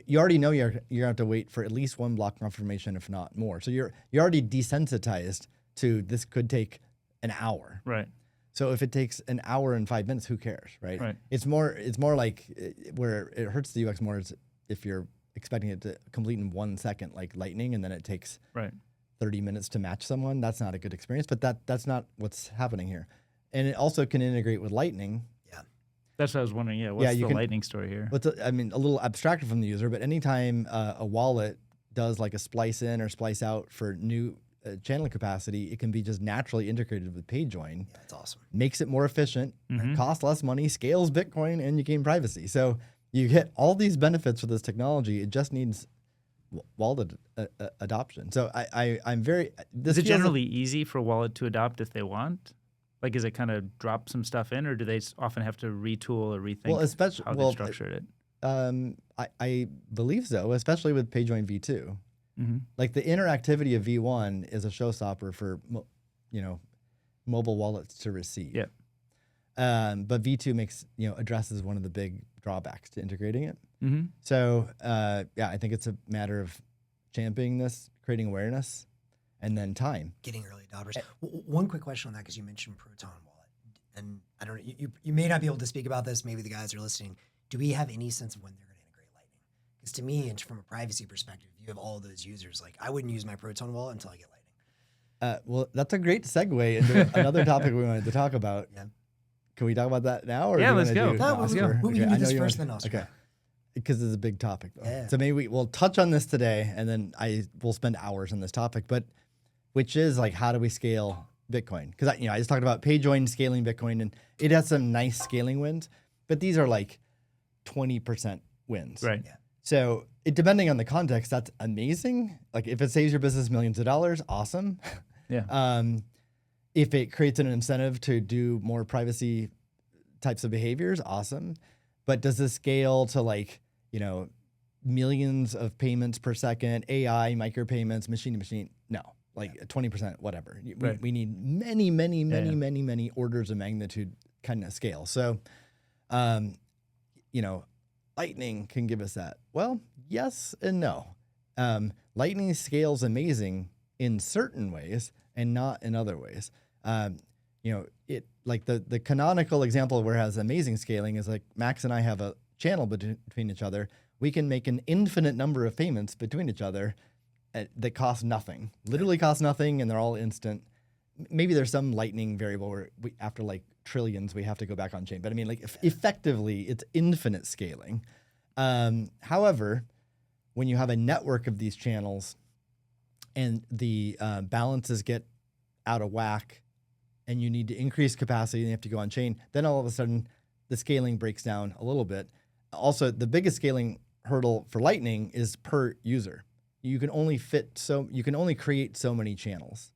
you already know you're gonna have to wait for at least one block confirmation, if not more. So you're already desensitized to this could take an hour. Right. So if it takes an hour and 5 minutes, who cares, right? Right. It's more like where it hurts the UX more is if you're expecting it to complete in 1 second, like Lightning, and then it takes 30 minutes to match someone. That's not a good experience, but that's not what's happening here. And it also can integrate with Lightning. Yeah. That's what I was wondering. Yeah, what's the Lightning story here? I mean, a little abstracted from the user, but anytime a wallet does like a splice in or splice out for new channel capacity, it can be just naturally integrated with Payjoin. Yeah, that's awesome. Makes it more efficient, costs less money, scales Bitcoin, and you gain privacy. So you get all these benefits with this technology. It just needs wallet adoption. So I'm very. Is it generally easy for a wallet to adopt if they want? Like, is it kind of drop some stuff in, or do they often have to retool or rethink how they structured it? I believe so, especially with Payjoin V2. Like the interactivity of V1 is a showstopper for mobile wallets to receive. Yeah. But V2 addresses one of the big drawbacks to integrating it. So I think it's a matter of championing this, creating awareness, and then time. Getting early adopters. One quick question on that, because you mentioned Proton Wallet, and I don't know, you may not be able to speak about this. Maybe the guys are listening. Do we have any sense of when they're going to integrate Lightning? Because to me, and from a privacy perspective, you have all those users. Like, I wouldn't use my Proton Wallet until I get Lightning. Well, that's a great segue into another topic we wanted to talk about. Yeah. Can we talk about that now? Or let's go. We can do this first, then Nostr. Okay. Because it's a big topic, though. Yeah. So maybe we'll touch on this today, and then we'll spend hours on this topic. But which is like, how do we scale Bitcoin? Because I just talked about Payjoin scaling Bitcoin, and it has some nice scaling wins, but these are like 20% wins. Right. Yeah. So depending on the context, that's amazing. Like if it saves your business millions of dollars, awesome. Yeah. If it creates an incentive to do more privacy types of behaviors, awesome. But does this scale to millions of payments per second, AI, micropayments, machine to machine? No, 20%, whatever. We need many orders of magnitude kind of scale. So, Lightning can give us that. Well, yes and no. Lightning scales amazing in certain ways and not in other ways. It like the canonical example where it has amazing scaling is like Max and I have a channel between each other. We can make an infinite number of payments between each other that cost nothing, literally cost nothing, and they're all instant. Maybe there's some Lightning variable where after like trillions, we have to go back on chain. But I mean, effectively, it's infinite scaling. However, when you have a network of these channels and the balances get out of whack and you need to increase capacity and you have to go on chain, then all of a sudden the scaling breaks down a little bit. Also, the biggest scaling hurdle for Lightning is per user. You can only create so many channels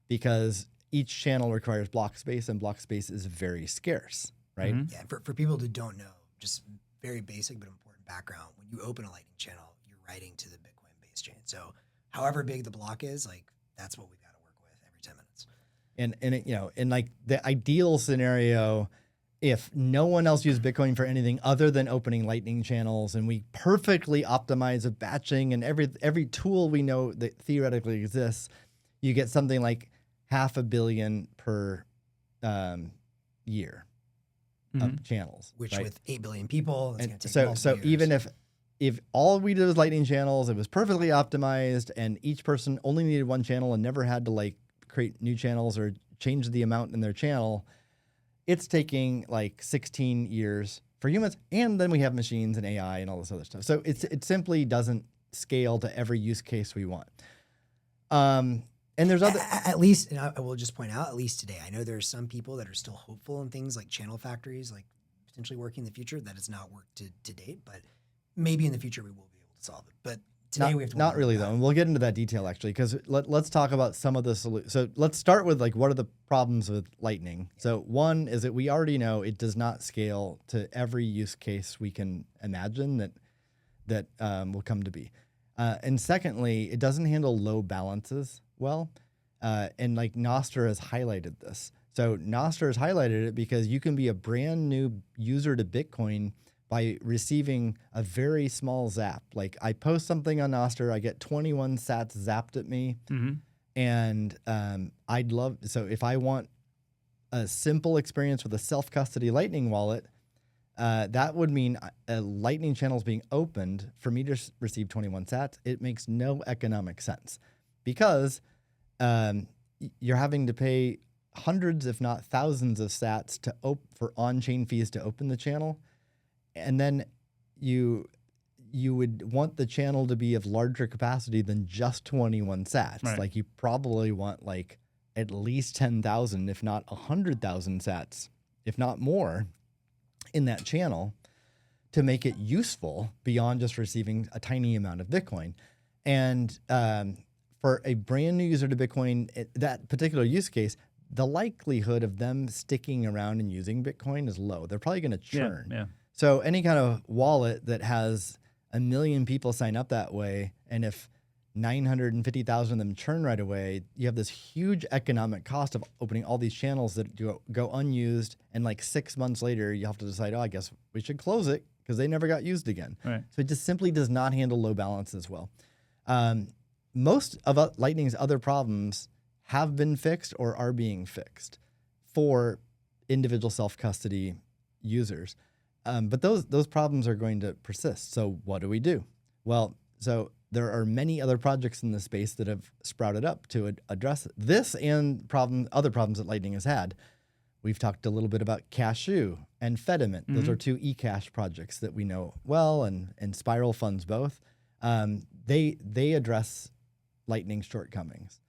because each channel requires block space, and block space is very scarce, right? Yeah, for people who don't know, just very basic but important background, when you open a Lightning channel, you're writing to the Bitcoin base chain. So however big the block is, that's what we've got to work with every 10 minutes. And in like the ideal scenario, if no one else used Bitcoin for anything other than opening Lightning channels, and we perfectly optimize with batching and every tool we know that theoretically exists, you get something like $500 million per year of channels. Which right? with 8 billion people, it's going to take so years. even if all we did was Lightning channels, it was perfectly optimized, and each person only needed one channel and never had to create new channels or change the amount in their channel, it's taking 16 years for humans, and then we have machines and AI and all this other stuff. So it simply doesn't scale to every use case we want. And there's other at least, and I will just point out, at least today, I know there are some people that are still hopeful in things like channel factories, like potentially working in the future. That has not worked to date, but maybe in the future we will be able to solve it. But today we have to not really though, and we'll get into that detail actually, because let's talk about some of the solutions. So let's start with what are the problems with Lightning. Yeah. So one is that we already know it does not scale to every use case we can imagine that will come to be. And secondly, it doesn't handle low balances well. And Nostr has highlighted this. So Nostr has highlighted it because you can be a brand new user to Bitcoin by receiving a very small zap. Like I post something on Nostr, I get 21 sats zapped at me. And so if I want a simple experience with a self-custody Lightning wallet, that would mean a Lightning channel is being opened for me to receive 21 sats. It makes no economic sense because you're having to pay hundreds, if not thousands, of sats for on-chain fees to open the channel, and then you would want the channel to be of larger capacity than just 21 sats. Right. Like you probably want like at least 10,000, if not 100,000 sats, if not more, in that channel to make it useful beyond just receiving a tiny amount of Bitcoin. And for a brand new user to Bitcoin, that particular use case, the likelihood of them sticking around and using Bitcoin is low. They're probably going to churn. Yeah. So any kind of wallet that has 1 million people sign up that way, and if 950,000 of them churn right away, you have this huge economic cost of opening all these channels that go unused, and like 6 months later, you have to decide, oh, I guess we should close it because they never got used again. Right. So it just simply does not handle low balances well. Most of Lightning's other problems have been fixed or are being fixed for individual self-custody users. But those problems are going to persist. So what do we do? Well, so there are many other projects in the space that have sprouted up to address this and other problems that Lightning has had. We've talked a little bit about Cashew and Fediment. Those are two eCash projects that we know well, and Spiral funds both. They address Lightning's shortcomings.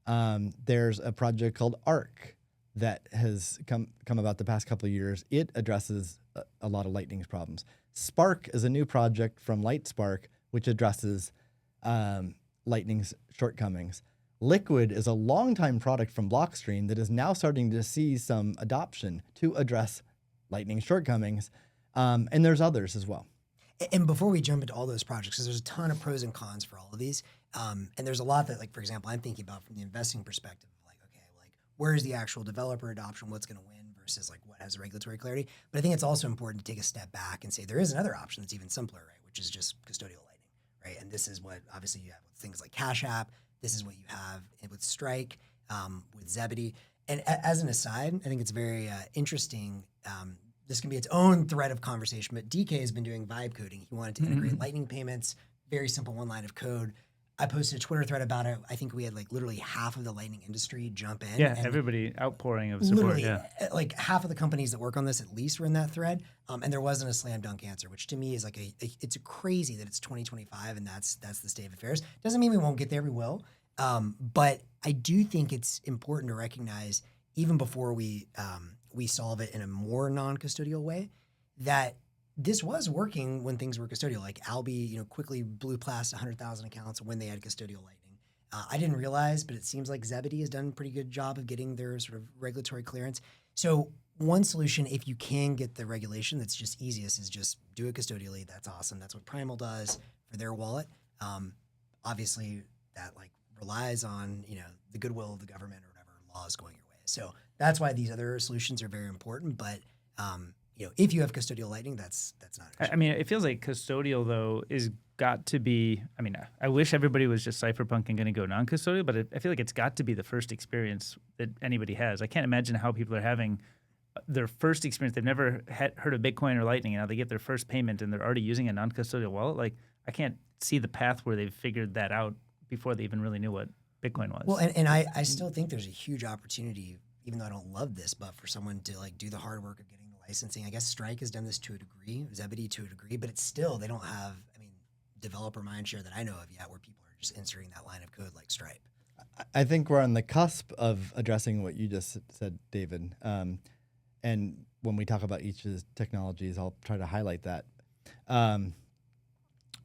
There's a project called Arc that has come about the past couple of years. It addresses a lot of Lightning's problems. Spark is a new project from LightSpark, which addresses Lightning's shortcomings. Liquid is a longtime product from Blockstream that is now starting to see some adoption to address Lightning's shortcomings. And there's others as well. And before we jump into all those projects, because there's a ton of pros and cons for all of these, and there's a lot that, like, for example, I'm thinking about from the investing perspective, like, okay, like, where's the actual developer adoption? What's going to win versus, like, what has the regulatory clarity? But I think it's also important to take a step back and say there is another option that's even simpler, right, which is just custodial Lightning, right? And this is what, obviously, you have with things like Cash App. This is what you have with Strike, with Zebedee. And as an aside, I think it's very interesting. This can be its own thread of conversation, but DK has been doing vibe coding. He wanted to integrate Lightning payments, very simple one line of code. I posted a Twitter thread about it. I think we had like literally half of the Lightning industry jump in. Yeah, everybody outpouring of support. Literally, like half of the companies that work on this at least were in that thread. And there wasn't a slam dunk answer, which to me is like it's crazy that it's 2025 and that's the state of affairs. Doesn't mean we won't get there, we will. But I do think it's important to recognize, even before we solve it in a more non-custodial way, that this was working when things were custodial. Like Albi, quickly blew past 100,000 accounts when they had custodial Lightning. I didn't realize, but it seems like Zebedee has done a pretty good job of getting their sort of regulatory clearance. So one solution, if you can get the regulation that's just easiest, is just do it custodially. That's awesome. That's what Primal does for their wallet. Obviously, that like relies on the goodwill of the government or whatever laws going your way. So that's why these other solutions are very important. But if you have custodial Lightning, that's not an issue. I mean, it feels like custodial though is got to be. I mean, I wish everybody was just cypherpunk and going to go non-custodial, but I feel like it's got to be the first experience that anybody has. I can't imagine how people are having their first experience. They've never heard of Bitcoin or Lightning, and now they get their first payment and they're already using a non-custodial wallet. Like, I can't see the path where they've figured that out before they even really knew what Bitcoin was. Well, and I still think there's a huge opportunity, even though I don't love this, but for someone to like do the hard work of getting the licensing. I guess Strike has done this to a degree, Zebedee to a degree, but it's still, they don't have, developer mindshare that I know of yet where people are just inserting that line of code like Stripe. I think we're on the cusp of addressing what you just said, David. And when we talk about each of the technologies, I'll try to highlight that.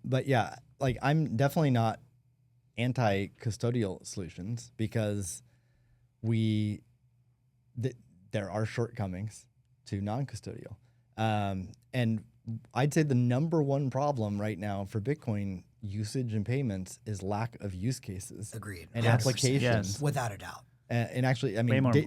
But yeah, like I'm definitely not anti-custodial solutions because there are shortcomings to non-custodial. And I'd say the number one problem right now for Bitcoin usage and payments is lack of use cases. Agreed. And 100%. applications. Yes. Without a doubt. And actually, Yeah.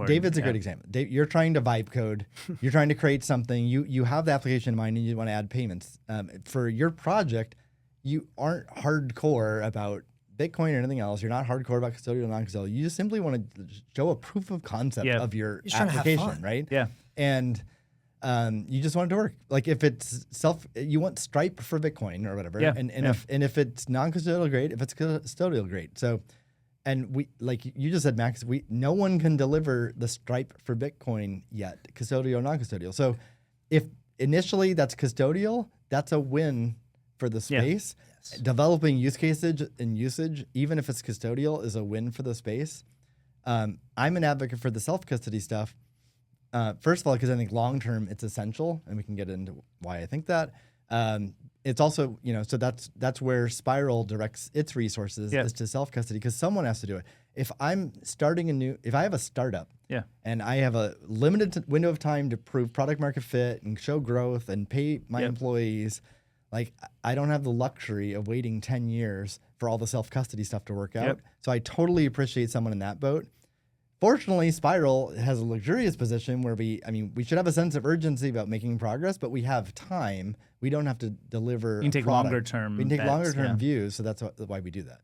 David's a great example. You're trying to vibe code. You're trying to create something. You have the application in mind and you want to add payments. For your project, you aren't hardcore about Bitcoin or anything else, you're not hardcore about custodial, non-custodial. You just simply want to show a proof of concept of your application, right? Yeah. And you just want it to work. Like if it's you want Stripe for Bitcoin or whatever. Yeah. If it's non-custodial, great. If it's custodial, great. So, and we, like you just said, Max, no one can deliver the Stripe for Bitcoin yet, custodial, non-custodial. So if initially that's custodial, that's a win for the space. Yes. Developing use cases and usage, even if it's custodial, is a win for the space. I'm an advocate for the self-custody stuff. First of all, because I think long-term it's essential, and we can get into why I think that. It's also, so that's where Spiral directs its resources is to self-custody, because someone has to do it. If I'm starting if I have a startup and I have a limited window of time to prove product market fit and show growth and pay my employees, like I don't have the luxury of waiting 10 years for all the self-custody stuff to work out. So I totally appreciate someone in that boat. Fortunately, Spiral has a luxurious position where we should have a sense of urgency about making progress, but we have time. We don't have to deliver. You can take longer term. We can take longer term views, so that's why we do that.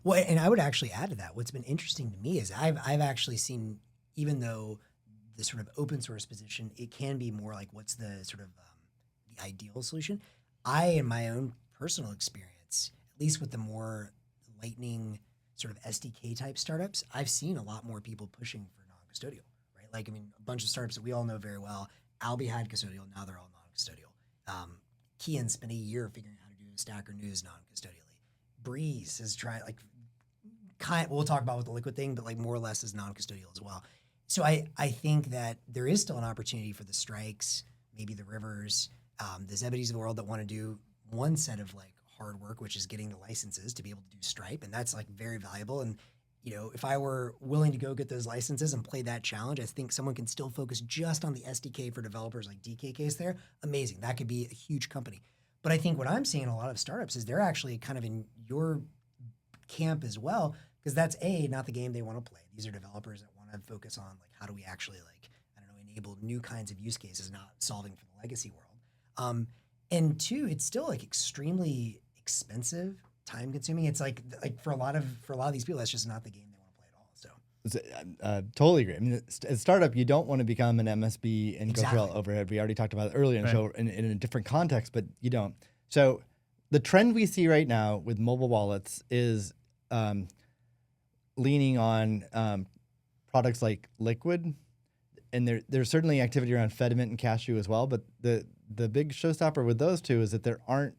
Well, and I would actually add to that. What's been interesting to me is I've actually seen, even though the sort of open source position, it can be more like what's the sort of the ideal solution. In my own personal experience, at least with the more Lightning sort of SDK type startups, I've seen a lot more people pushing for non-custodial, right? Like, I mean, a bunch of startups that we all know very well. Albi had custodial, now they're all non-custodial. Kian spent a year figuring out how to do Stacker News non-custodially. Breeze has tried, we'll talk about with the Liquid thing, but like more or less is non-custodial as well. So I think that there is still an opportunity for the Strikes, maybe the Rivers, the Zebedees of the world that want to do one set of like hard work, which is getting the licenses to be able to do Stripe. And that's like very valuable. And, if I were willing to go get those licenses and play that challenge, I think someone can still focus just on the SDK for developers like DK case there. Amazing. That could be a huge company. But I think what I'm seeing in a lot of startups is they're actually kind of in your camp as well, because that's not the game they want to play. These are developers that want to focus on like, how do we actually enable new kinds of use cases, not solving for the legacy world. And two, it's still like extremely expensive, time consuming. It's like for a lot of these people, that's just not the game they want to play at all. So totally agree. I mean, as a startup, you don't want to become an MSB and go through all overhead. We already talked about it earlier in the show in a different context, but you don't. So the trend we see right now with mobile wallets is leaning on products like Liquid, and there's certainly activity around Fedimint and Cashew as well. But the big showstopper with those two is that there aren't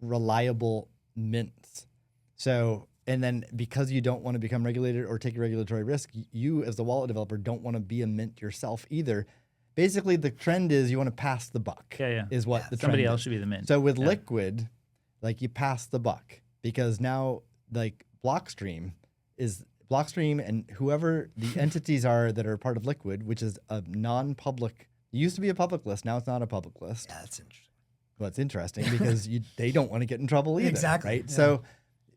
reliable mints. So, and then because you don't want to become regulated or take a regulatory risk, you as the wallet developer don't want to be a mint yourself either. Basically, the trend is you want to pass the buck. Is what the somebody trend else is. should be the mint. So with Liquid, like you pass the buck because now like Blockstream and whoever the entities are that are part of Liquid, which is a non-public, it used to be a public list, now it's not a public list. Yeah, that's interesting. Well, it's interesting because they don't want to get in trouble either. Exactly. Right. Yeah. So,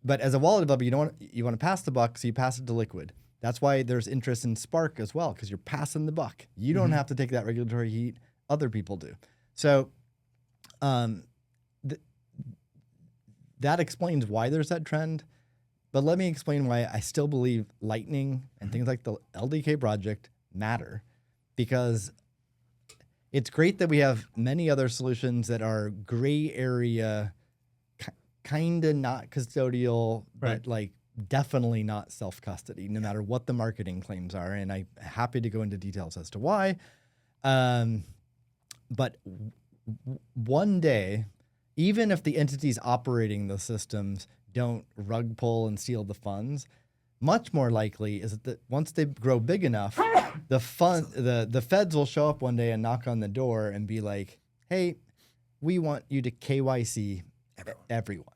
but as a wallet developer, you want to pass the buck, so you pass it to Liquid. That's why there's interest in Spark as well, because you're passing the buck. You don't have to take that regulatory heat; other people do. So, that explains why there's that trend. But let me explain why I still believe Lightning and things like the LDK project matter, because it's great that we have many other solutions that are gray area, kind of not custodial, but like definitely not self-custody, no matter what the marketing claims are. And I'm happy to go into details as to why. But one day, even if the entities operating the systems don't rug pull and steal the funds, much more likely is that once they grow big enough, the feds will show up one day and knock on the door and be like, "Hey, we want you to KYC everyone."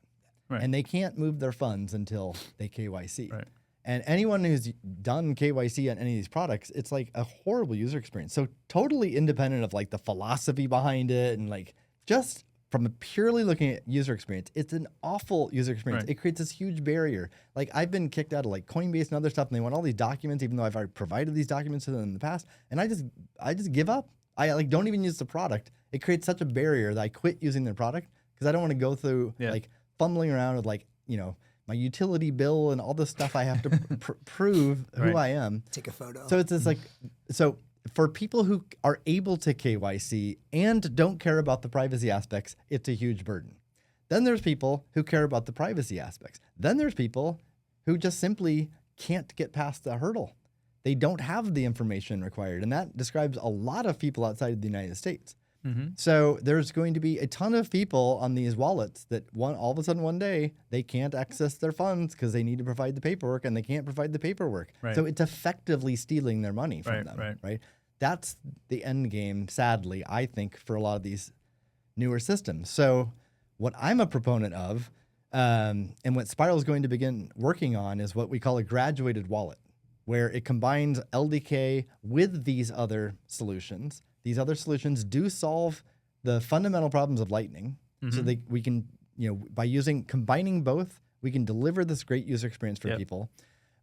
And they can't move their funds until they KYC. And anyone who's done KYC on any of these products, it's like a horrible user experience. So totally independent of like the philosophy behind it and like just from a purely looking at user experience, it's an awful user experience. It creates this huge barrier. Like I've been kicked out of like Coinbase and other stuff, and they want all these documents, even though I've already provided these documents to them in the past. And I just give up. I like don't even use the product. It creates such a barrier that I quit using their product because I don't want to go through like fumbling around with like my utility bill and all this stuff I have to prove who I am. Take a photo. So it's just like, so for people who are able to KYC and don't care about the privacy aspects, it's a huge burden. Then there's people who care about the privacy aspects. Then there's people who just simply can't get past the hurdle. They don't have the information required. And that describes a lot of people outside of the United States. So there's going to be a ton of people on these wallets that all of a sudden one day they can't access their funds because they need to provide the paperwork and they can't provide the paperwork. Right. So it's effectively stealing their money from them, right? That's the end game, sadly, I think, for a lot of these newer systems. So what I'm a proponent of, and what Spiral is going to begin working on, is what we call a graduated wallet, where it combines LDK with these other solutions. These other solutions do solve the fundamental problems of Lightning. So we can, by combining both, we can deliver this great user experience for people.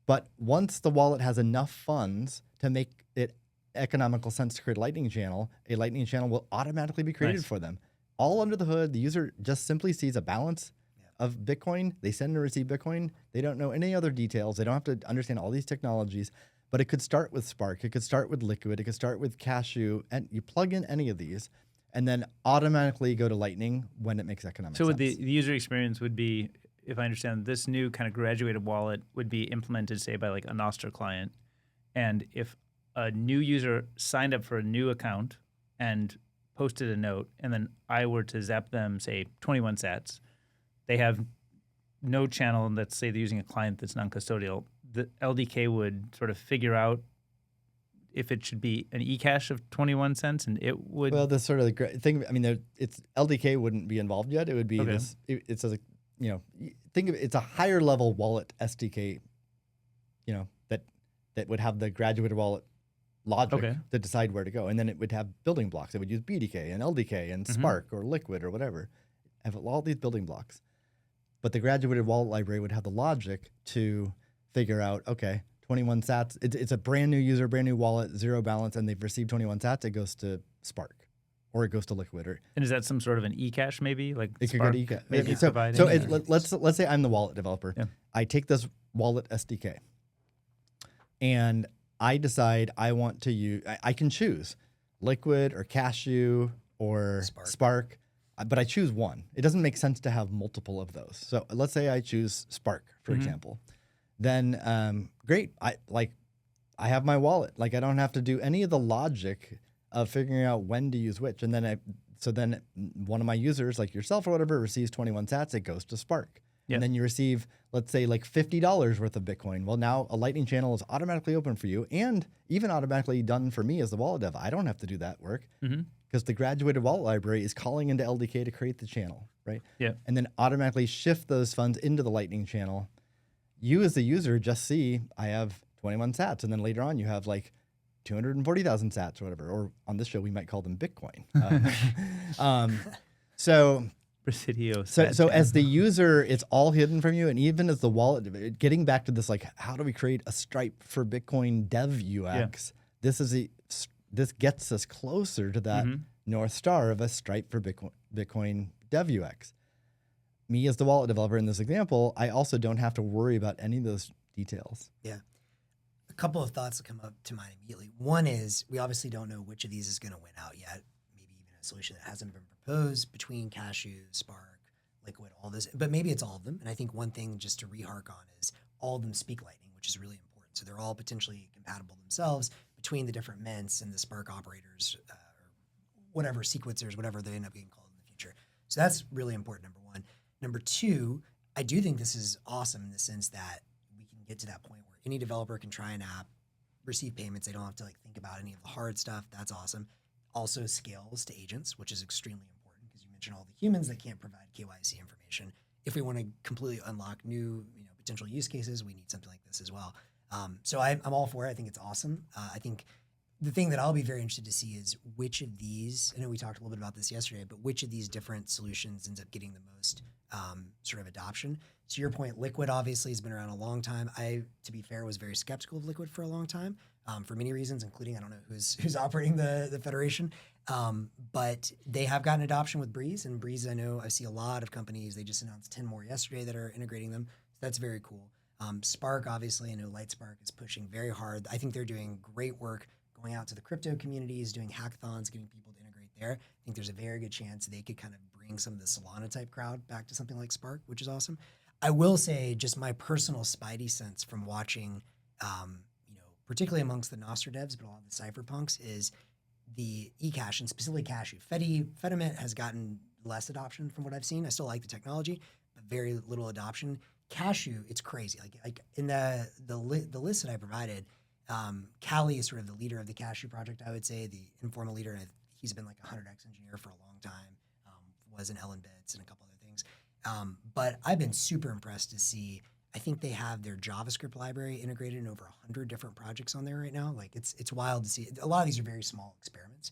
But once the wallet has enough funds to make it economical sense to create a Lightning channel will automatically be created for them. All under the hood, the user just simply sees a balance of Bitcoin. They send and receive Bitcoin. They don't know any other details. They don't have to understand all these technologies. But it could start with Spark. It could start with Liquid. It could start with Cashew. And you plug in any of these and then automatically go to Lightning when it makes economic sense. So the user experience would be, if I understand, this new kind of graduated wallet would be implemented, say, by like a Nostr client. And if a new user signed up for a new account and posted a note, and then I were to zap them, say, 21 sats, they have no channel, and let's say they're using a client that's non-custodial, the LDK would sort of figure out if it should be an eCash of 21 cents, and it would... Well, that's sort of the great thing. I mean, it's LDK wouldn't be involved yet. It would be this... It's a, think of it, it's a higher level wallet SDK, that would have the graduated wallet logic to decide where to go. And then it would have building blocks. It would use BDK and LDK and Spark or Liquid or whatever. Have all these building blocks. But the graduated wallet library would have the logic to figure out, okay, 21 sats, it's a brand new user, brand new wallet, zero balance, and they've received 21 sats, it goes to Spark or it goes to Liquid. And is that some sort of an eCash maybe? Like it Spark could go to eCash. maybe Let's say I'm the wallet developer. Yeah. I take this wallet SDK and I decide I want to use, I can choose Liquid or Cashew or Spark, but I choose one. It doesn't make sense to have multiple of those. So let's say I choose Spark, for example. Then great. I have my wallet. Like I don't have to do any of the logic of figuring out when to use which. And then then one of my users, like yourself or whatever, receives 21 sats. It goes to Spark. Yep. And then you receive, let's say, like $50 worth of Bitcoin. Well, now a Lightning channel is automatically open for you, and even automatically done for me as the wallet dev. I don't have to do that work because the graduated wallet library is calling into LDK to create the channel, right? Yeah. And then automatically shift those funds into the Lightning channel. You as the user just see, I have 21 sats, and then later on you have like 240,000 sats or whatever, or on this show we might call them Bitcoin. So as the user, it's all hidden from you, and even as the wallet, getting back to this, like, how do we create a Stripe for Bitcoin dev UX? Yeah. This gets us closer to that North Star of a Stripe for Bitcoin dev UX. Me as the wallet developer in this example, I also don't have to worry about any of those details. Yeah. A couple of thoughts that come up to mind immediately. One is we obviously don't know which of these is going to win out yet. Maybe even a solution that hasn't been proposed between Cashew, Spark, Liquid, all this. But maybe it's all of them. And I think one thing just to rehark on is all of them speak Lightning, which is really important. So they're all potentially compatible themselves between the different mints and the Spark operators, or whatever sequencers, whatever they end up being called in the future. So that's really important, number one. Number two, I do think this is awesome in the sense that we can get to that point where any developer can try an app, receive payments. They don't have to think about any of the hard stuff. That's awesome. Also scales to agents, which is extremely important because you mentioned all the humans that can't provide KYC information. If we want to completely unlock new, potential use cases, we need something like this as well. So I'm all for it. I think it's awesome. I think the thing that I'll be very interested to see is which of these, I know we talked a little bit about this yesterday, but which of these different solutions ends up getting the most sort of adoption. To your point, Liquid obviously has been around a long time. I, to be fair, was very skeptical of Liquid for a long time for many reasons, including I don't know who's operating the federation, but they have gotten adoption with Breeze. And Breeze, I know I see a lot of companies. They just announced 10 more yesterday that are integrating them. that's very cool. Spark, obviously, I know LightSpark is pushing very hard. I think they're doing great work going out to the crypto communities, doing hackathons, getting people to integrate there. I think there's a very good chance they could kind of bring some of the Solana type crowd back to something like Spark, which is awesome. I will say just my personal spidey sense from watching, particularly amongst the Nostr devs, but a lot of the cypherpunks, is the eCash and specifically Cashew. Fedimint has gotten less adoption from what I've seen. I still like the technology, but very little adoption. Cashew, it's crazy. Like in the list that I provided, Callie is sort of the leader of the Cashew project, I would say, the informal leader. And he's been like a 100x engineer for a long time, was in Ellen Bits and a couple other things. But I've been super impressed to see, I think they have their JavaScript library integrated in over 100 different projects on there right now. Like it's wild to see. A lot of these are very small experiments.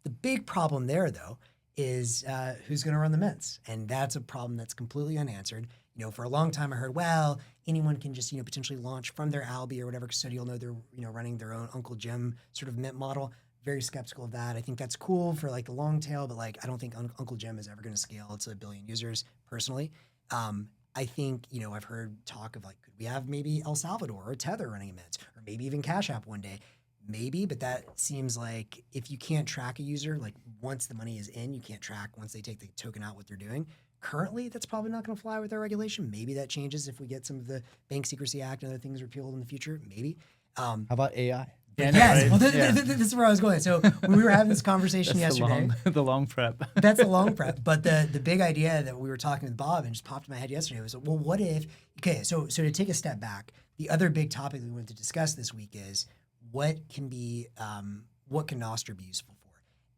The big problem there, though, is who's going to run the mints. And that's a problem that's completely unanswered. For a long time I heard, well, anyone can just, potentially launch from their Albi or whatever custodial node they're, running their own Uncle Jim sort of mint model. Very skeptical of that. I think that's cool for like the long tail, but like I don't think Uncle Jim is ever going to scale to 1 billion users personally. I think, I've heard talk of like, could we have maybe El Salvador or Tether running a mint, or maybe even Cash App one day? Maybe, but that seems like if you can't track a user, like once the money is in, you can't track once they take the token out what they're doing. Currently, that's probably not going to fly with our regulation. Maybe that changes if we get some of the Bank Secrecy Act and other things repealed in the future. Maybe. How about AI? Yes, well, this is where I was going. So when we were having this conversation yesterday, the long prep. That's a long prep. But the big idea that we were talking with Bob and just popped in my head yesterday was, well, what if? Okay, so to take a step back, the other big topic we wanted to discuss this week is what can Nostr be useful for?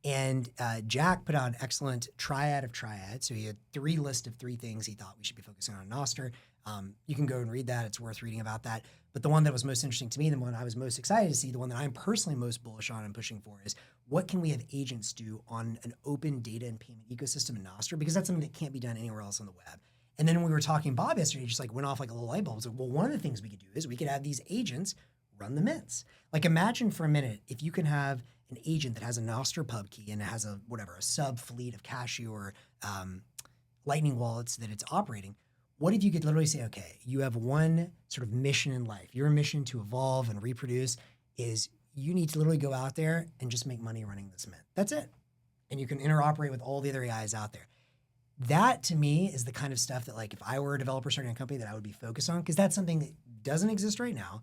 And Jack put out an excellent triad of triads. So he had 3 lists of 3 things he thought we should be focusing on Nostr. You can go and read that. It's worth reading about that. But the one that was most interesting to me, the one I was most excited to see, the one that I'm personally most bullish on and pushing for is what can we have agents do on an open data and payment ecosystem in Nostr? Because that's something that can't be done anywhere else on the web. And then when we were talking Bob yesterday, just like went off like a little light bulb. So, well, one of the things we could do is we could have these agents run the mints. Like imagine for a minute, if you can have an agent that has a Nostr pub key and it has a sub fleet of Cashew or Lightning wallets that it's operating. What if you could literally say, okay, you have one sort of mission in life. Your mission to evolve and reproduce is you need to literally go out there and just make money running this mint. That's it. And you can interoperate with all the other AIs out there. That to me is the kind of stuff that like if I were a developer starting a company that I would be focused on, because that's something that doesn't exist right now.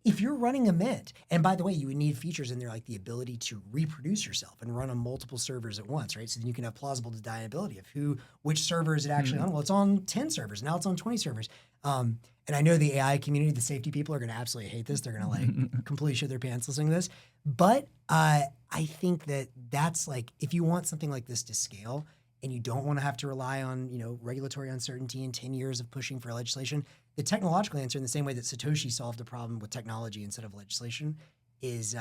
If you're running a mint, and by the way, you would need features in there like the ability to reproduce yourself and run on multiple servers at once, right? So then you can have plausible deniability of which server is it actually on? Well, it's on 10 servers. Now it's on 20 servers. And I know the AI community, the safety people are going to absolutely hate this. They're going to like completely shit their pants listening to this. But I think that's like, if you want something like this to scale, and you don't want to have to rely on, regulatory uncertainty and 10 years of pushing for legislation, the technological answer, in the same way that Satoshi solved a problem with technology instead of legislation, is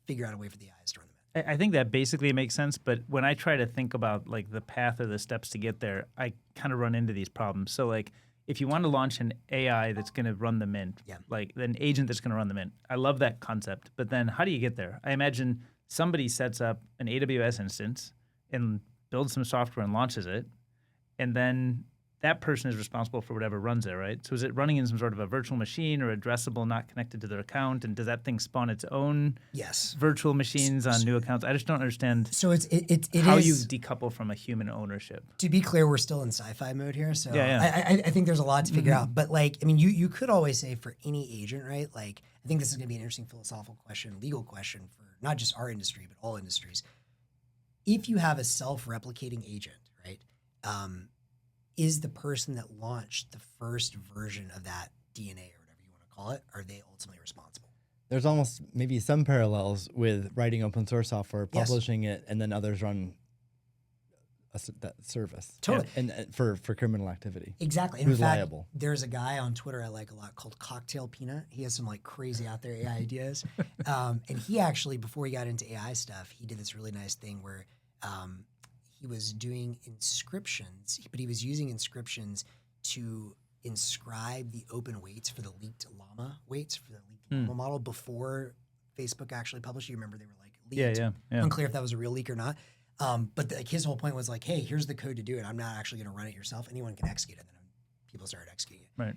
figure out a way for the AIs to run the mint. I think that basically makes sense, but when I try to think about like the path or the steps to get there, I kind of run into these problems. So like if you want to launch an AI that's going to run the mint, like an agent that's going to run the mint, I love that concept. But then how do you get there? I imagine somebody sets up an AWS instance and builds some software and launches it, and then that person is responsible for whatever runs it, right? So is it running in some sort of a virtual machine or addressable not connected to their account? And does that thing spawn its own virtual machines on new accounts? I just don't understand how you decouple from a human ownership. To be clear, we're still in sci-fi mode here. So I think there's a lot to figure out. But like, I mean, you could always say for any agent, right? Like, I think this is going to be an interesting philosophical question, legal question for not just our industry, but all industries. If you have a self-replicating agent, right? Is the person that launched the first version of that DNA or whatever you want to call it, are they ultimately responsible? There's almost maybe some parallels with writing open source software, publishing it, and then others run that service. Totally. And for criminal activity. Exactly. Who's in fact, liable? There's a guy on Twitter I like a lot called Cocktail Peanut. He has some like crazy out there AI ideas. And he actually, before he got into AI stuff, he did this really nice thing where he was doing inscriptions, but he was using inscriptions to inscribe the open weights for the leaked llama weights for the leaked llama model before Facebook actually published. You remember they were like leaked. Yeah. Unclear if that was a real leak or not. But like his whole point was like, hey, here's the code to do it. I'm not actually going to run it yourself. Anyone can execute it. Then people started executing it. Right.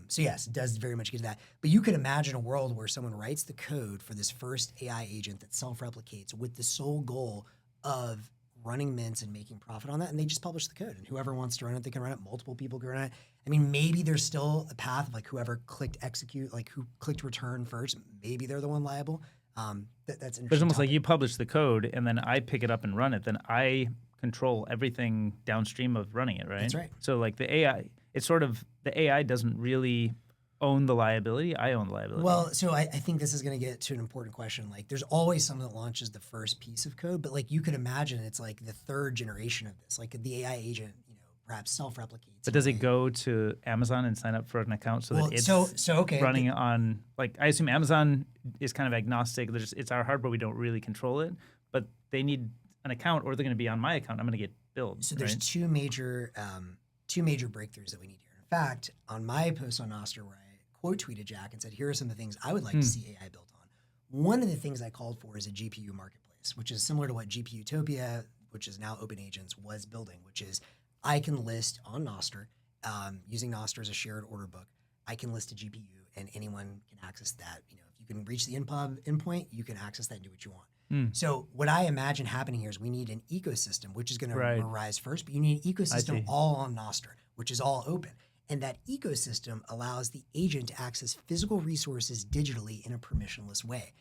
So yes, it does very much get to that. But you could imagine a world where someone writes the code for this first AI agent that self-replicates with the sole goal of running mints and making profit on that, and they just publish the code. And whoever wants to run it, they can run it. Multiple people can run it. I mean, maybe there's still a path of like whoever clicked execute, like who clicked return first, maybe they're the one liable. That's interesting. But it's almost like you publish the code and then I pick it up and run it. Then I control everything downstream of running it, right? That's right. So like the AI, it's sort of the AI doesn't really own the liability. I own the liability. Well, so I think this is going to get to an important question. Like, there's always someone that launches the first piece of code, but like you could imagine it's like the third generation of this. Like the AI agent, perhaps self-replicates. But does it go to Amazon and sign up for an account so that it's okay, running on, like, I assume Amazon is kind of agnostic. It's our hardware. We don't really control it, but they need an account or they're going to be on my account. I'm going to get billed. So there's two major breakthroughs that we need here. In fact, on my post on Nostr where I quote tweeted Jack and said, here are some of the things I would like to see AI built on. One of the things I called for is a GPU marketplace, which is similar to what GPUtopia, which is now Open Agents, was building, which is I can list on Nostr, using Nostr as a shared order book, I can list a GPU and anyone can access that. If you can reach the NPUB endpoint, you can access that and do what you want. So what I imagine happening here is we need an ecosystem, which is going to arise first, but you need an ecosystem all on Nostr, which is all open. And that ecosystem allows the agent to access physical resources digitally in a permissionless way.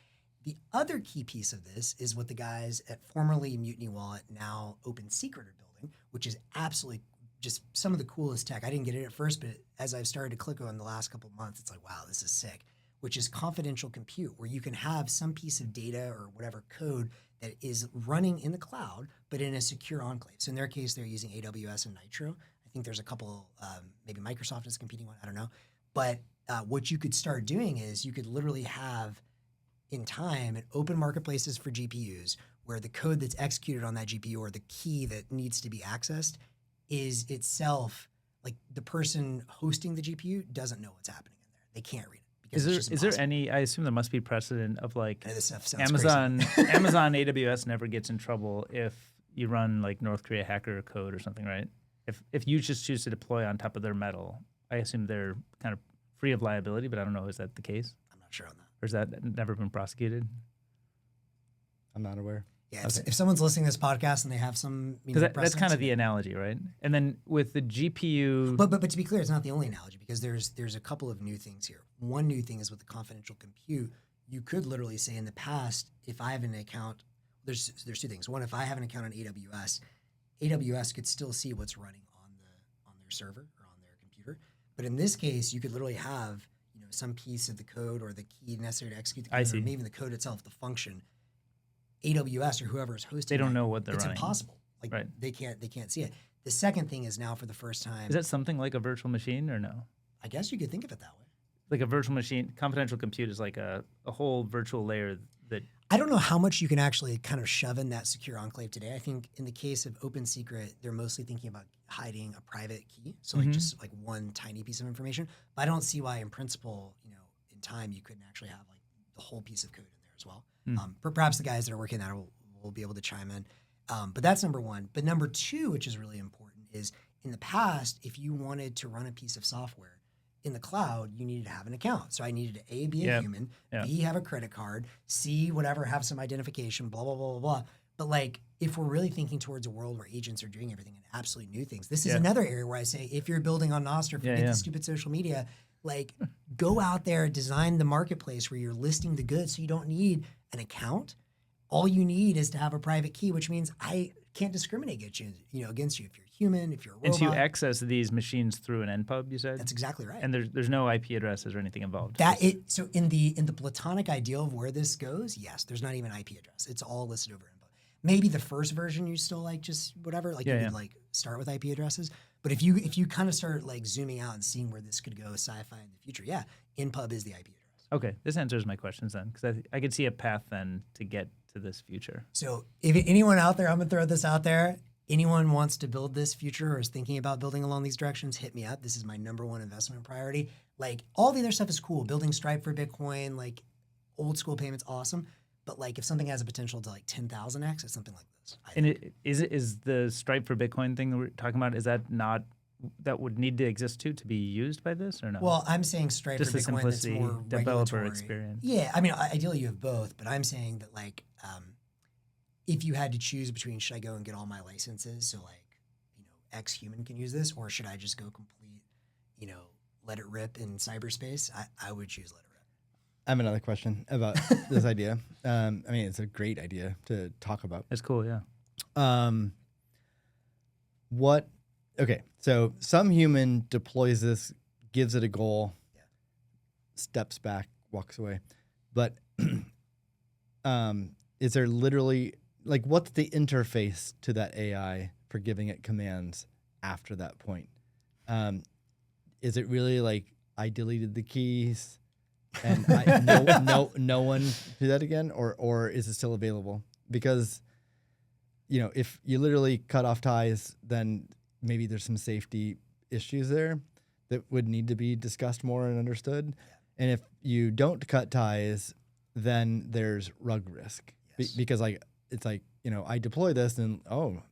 The other key piece of this is what the guys at formerly Mutiny Wallet, now Open Secret, are building, which is absolutely just some of the coolest tech. I didn't get it at first, but as I've started to click on the last couple of months, it's like, wow, this is sick, which is confidential compute, where you can have some piece of data or whatever code that is running in the cloud, but in a secure enclave. So in their case, they're using AWS and Nitro. I think there's a couple, maybe Microsoft is competing one, I don't know. But what you could start doing is you could literally have in time open marketplaces for GPUs where the code that's executed on that GPU or the key that needs to be accessed is itself, like the person hosting the GPU doesn't know what's happening in there. They can't read it. Is there any, I assume there must be precedent of like this stuff sounds Amazon AWS never gets in trouble if you run like North Korea hacker code or something, right? If you just choose to deploy on top of their metal, I assume they're kind of free of liability, but I don't know, is that the case? I'm not sure on that. Or has that never been prosecuted? I'm not aware. Yeah, if someone's listening to this podcast and they have some, that's kind of the analogy, right? And then with the GPU, but to be clear, it's not the only analogy because there's a couple of new things here. One new thing is with the confidential compute, you could literally say in the past, if I have an account, there's two things. One, if I have an account on AWS could still see what's running on their server or on their computer. But in this case, you could literally have some piece of the code or the key necessary to execute the code, or maybe even the code itself, the function. AWS or whoever is hosting, they don't know what they're running. It's impossible. Like they can't see it. The second thing is now for the first time. Is that something like a virtual machine or no? I guess you could think of it that way. Like a virtual machine, confidential compute is like a whole virtual layer that. I don't know how much you can actually kind of shove in that secure enclave today. I think in the case of Open Secret, they're mostly thinking about hiding a private key. So like just like one tiny piece of information. But I don't see why in principle, in time you couldn't actually have like the whole piece of code in there as well. Perhaps the guys that are working on it will be able to chime in. But that's number one. But number two, which is really important, is in the past, if you wanted to run a piece of software in the cloud, you needed to have an account. So I needed to A, be a human, B, have a credit card, C, whatever, have some identification, blah, blah, blah, blah, blah. But like, if we're really thinking towards a world where agents are doing everything and absolutely new things, this is another area where I say, if you're building on Nostr, forget the stupid social media, like go out there, design the marketplace where you're listing the goods so you don't need an account. All you need is to have a private key, which means I can't discriminate against you if you're human, if you're a robot. And so you access these machines through an NPUB, you said? That's exactly right. And there's no IP addresses or anything involved. So in the platonic ideal of where this goes, yes, there's not even IP address. It's all listed over NPUB. Maybe the first version you still like just whatever, like you could like start with IP addresses. But if you kind of start like zooming out and seeing where this could go sci-fi in the future, NPUB is the IP address. Okay, this answers my questions then, because I could see a path then to get to this future. So if anyone out there, I'm gonna throw this out there. Anyone wants to build this future or is thinking about building along these directions, hit me up. This is my number one investment priority. Like all the other stuff is cool. Building Stripe for Bitcoin, like old school payments, awesome. But like if something has a potential to like 10,000x, it's something like this. Is the Stripe for Bitcoin thing that we're talking about, is that not that would need to exist too to be used by this, or no? Well, I'm saying Stripe just for the Bitcoin that's simplicity, more developer regulatory. experience. Yeah, I mean, ideally you have both, but I'm saying that like, if you had to choose between should I go and get all my licenses, so like, X human can use this, or should I just go complete, let it rip in cyberspace? I would choose let it rip. I have another question about this idea. I mean, it's a great idea to talk about. It's cool, yeah. Okay, so some human deploys this, gives it a goal, steps back, walks away. But is there literally, like, what's the interface to that AI for giving it commands after that point? Is it really like, I deleted the keys and no one do that again? Or is it still available? Because, if you literally cut off ties, then maybe there's some safety issues there that would need to be discussed more and understood. Yeah. And if you don't cut ties, then there's rug risk. Yes. Because it's like, I deploy this and,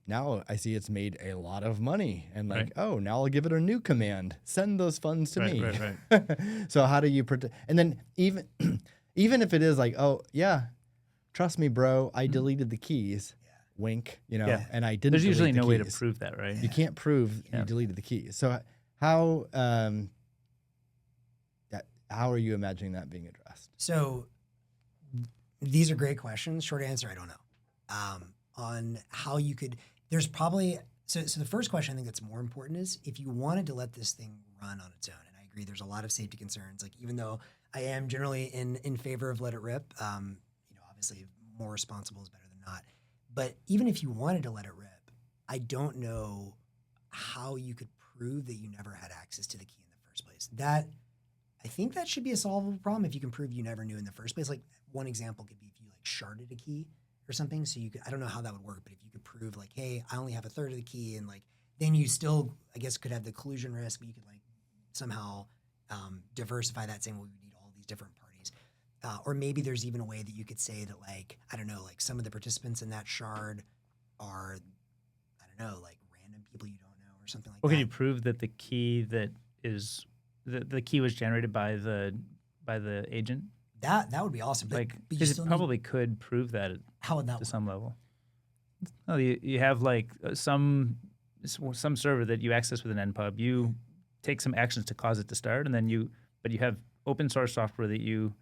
now I see it's made a lot of money. And like, right. Now I'll give it a new command. Send those funds to me. Right. So how do you protect? And then even if it is like, trust me, bro, I deleted the keys. Wink, and I didn't. There's usually no way keys. to prove that, right? You can't prove you deleted the keys. So how are you imagining that being addressed? So these are great questions. Short answer, I don't know. On how you could, there's probably, so the first question I think that's more important is if you wanted to let this thing run on its own, and I agree, there's a lot of safety concerns. Like even though I am generally in favor of let it rip, obviously more responsible is better than not. But even if you wanted to let it rip, I don't know how you could prove that you never had access to the key in the first place. I think that should be a solvable problem if you can prove you never knew in the first place. Like one example could be if you like sharded a key or something. So you could, I don't know how that would work, but if you could prove like, hey, I only have a third of the key, and like, then you still, I guess, could have the collusion risk, but you could like somehow diversify that, saying, well, we need all these different parties. Or maybe there's even a way that you could say that, like, I don't know, like some of the participants in that shard are, I don't know, like random people you don't know or something like that. Well, can you prove that the key that is the key was generated by the agent? That would be awesome. But, like, because it probably could prove that. How would that to some level? Oh, you have like some server that you access with an npub. You take some actions to cause it to start, and then but you have open source software that you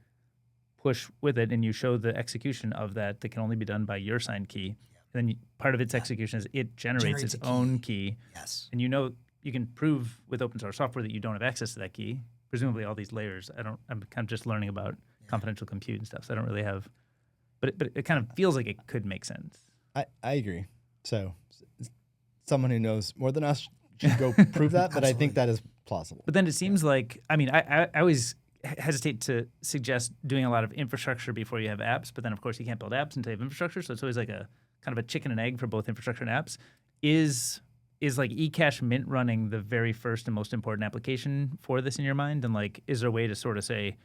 push with it, and you show the execution of that can only be done by your signed key. Yeah. And then part of its execution is it generates its own key. Yes. And you can prove with open source software that you don't have access to that key. Presumably all these layers. I'm kind of just learning about confidential compute and stuff, so I don't really have. But it kind of feels like it could make sense. I agree. So someone who knows more than us should go prove that, but I think that is plausible. But then it seems like, I mean, I always hesitate to suggest doing a lot of infrastructure before you have apps, but then of course you can't build apps until you have infrastructure, so it's always like a kind of a chicken and egg for both infrastructure and apps. Is like eCash Mint running the very first and most important application for this in your mind? And like, is there a way to sort of say,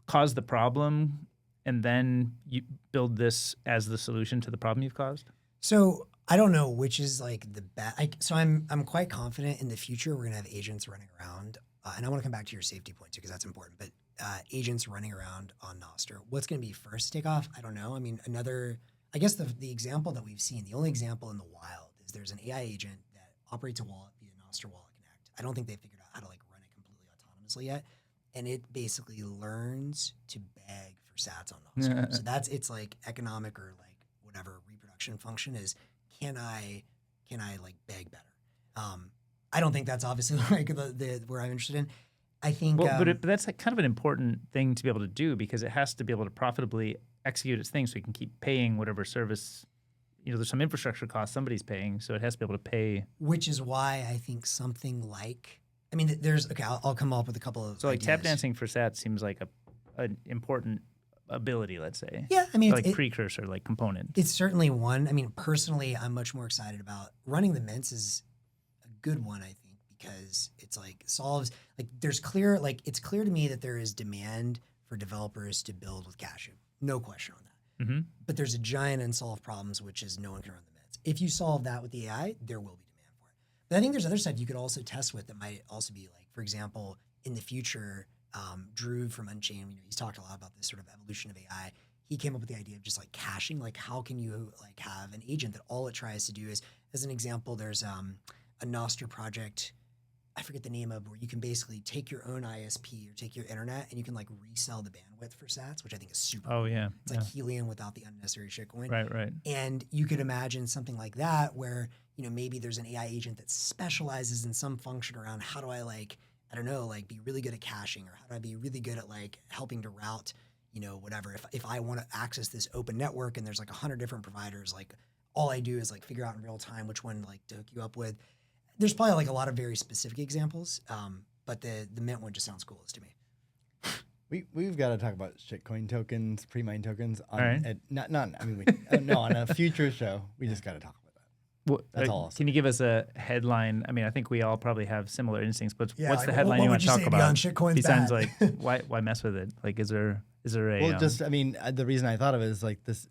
cause the problem, and then you build this as the solution to the problem you've caused? So I don't know which is like the best. So I'm quite confident in the future we're gonna have agents running around. And I want to come back to your safety point too, because that's important. But agents running around on Nostr, what's going to be first to take off? I don't know. I mean, I guess the example that we've seen, the only example in the wild is there's an AI agent that operates a wallet via Nostr Wallet Connect. I don't think they've figured out how to like run it completely autonomously yet. And it basically learns to beg for sats on Nostr. So it's like economic or like whatever reproduction function is, can I like beg better? I don't think that's obviously like the where I'm interested in. I think, but that's like kind of an important thing to be able to do, because it has to be able to profitably execute its thing, so you can keep paying whatever service. There's some infrastructure cost somebody's paying, so it has to be able to pay. Which is why I think something like, I mean, I'll come up with a couple of. So like ideas. tap dancing for sats seems like an important ability, let's say. Yeah, I mean, like precursor, like component. It's certainly one. I mean, personally, I'm much more excited about running the mints is a good one, I think, because it's like solves, like it's clear to me that there is demand for developers to build with Cashew. No question on that. Mm-hmm. But there's a giant unsolved problems, which is no one can run the mints. If you solve that with the AI, there will be demand for it. But I think there's other stuff you could also test with that might also be like, for example, in the future, Drew from Unchained, he's talked a lot about this sort of evolution of AI. He came up with the idea of just like caching. Like, how can you like have an agent that all it tries to do is, as an example, there's a Nostr project, I forget the name of, where you can basically take your own ISP or take your internet and you can like resell the bandwidth for sats, which I think is super cool. yeah. It's like helium without the unnecessary shitcoin. Right. And you could imagine something like that where, maybe there's an AI agent that specializes in some function around how do I like, I don't know, like be really good at caching, or how do I be really good at like helping to route, whatever. If I want to access this open network and there's like 100 different providers, like all I do is like figure out in real time which one like to hook you up with. There's probably like a lot of very specific examples, but the Mint one just sounds coolest to me. We've got to talk about shitcoin tokens, pre-mine tokens on on a future show. We just got to talk about that. Well, That's all. Can you give us a headline? I mean, I think we all probably have similar instincts, but Yeah, what's like, the headline what you would want to you talk say about? beyond shitcoin's Besides, bad? like, why mess with it? Like, is there a Well, the reason I thought of it is like this,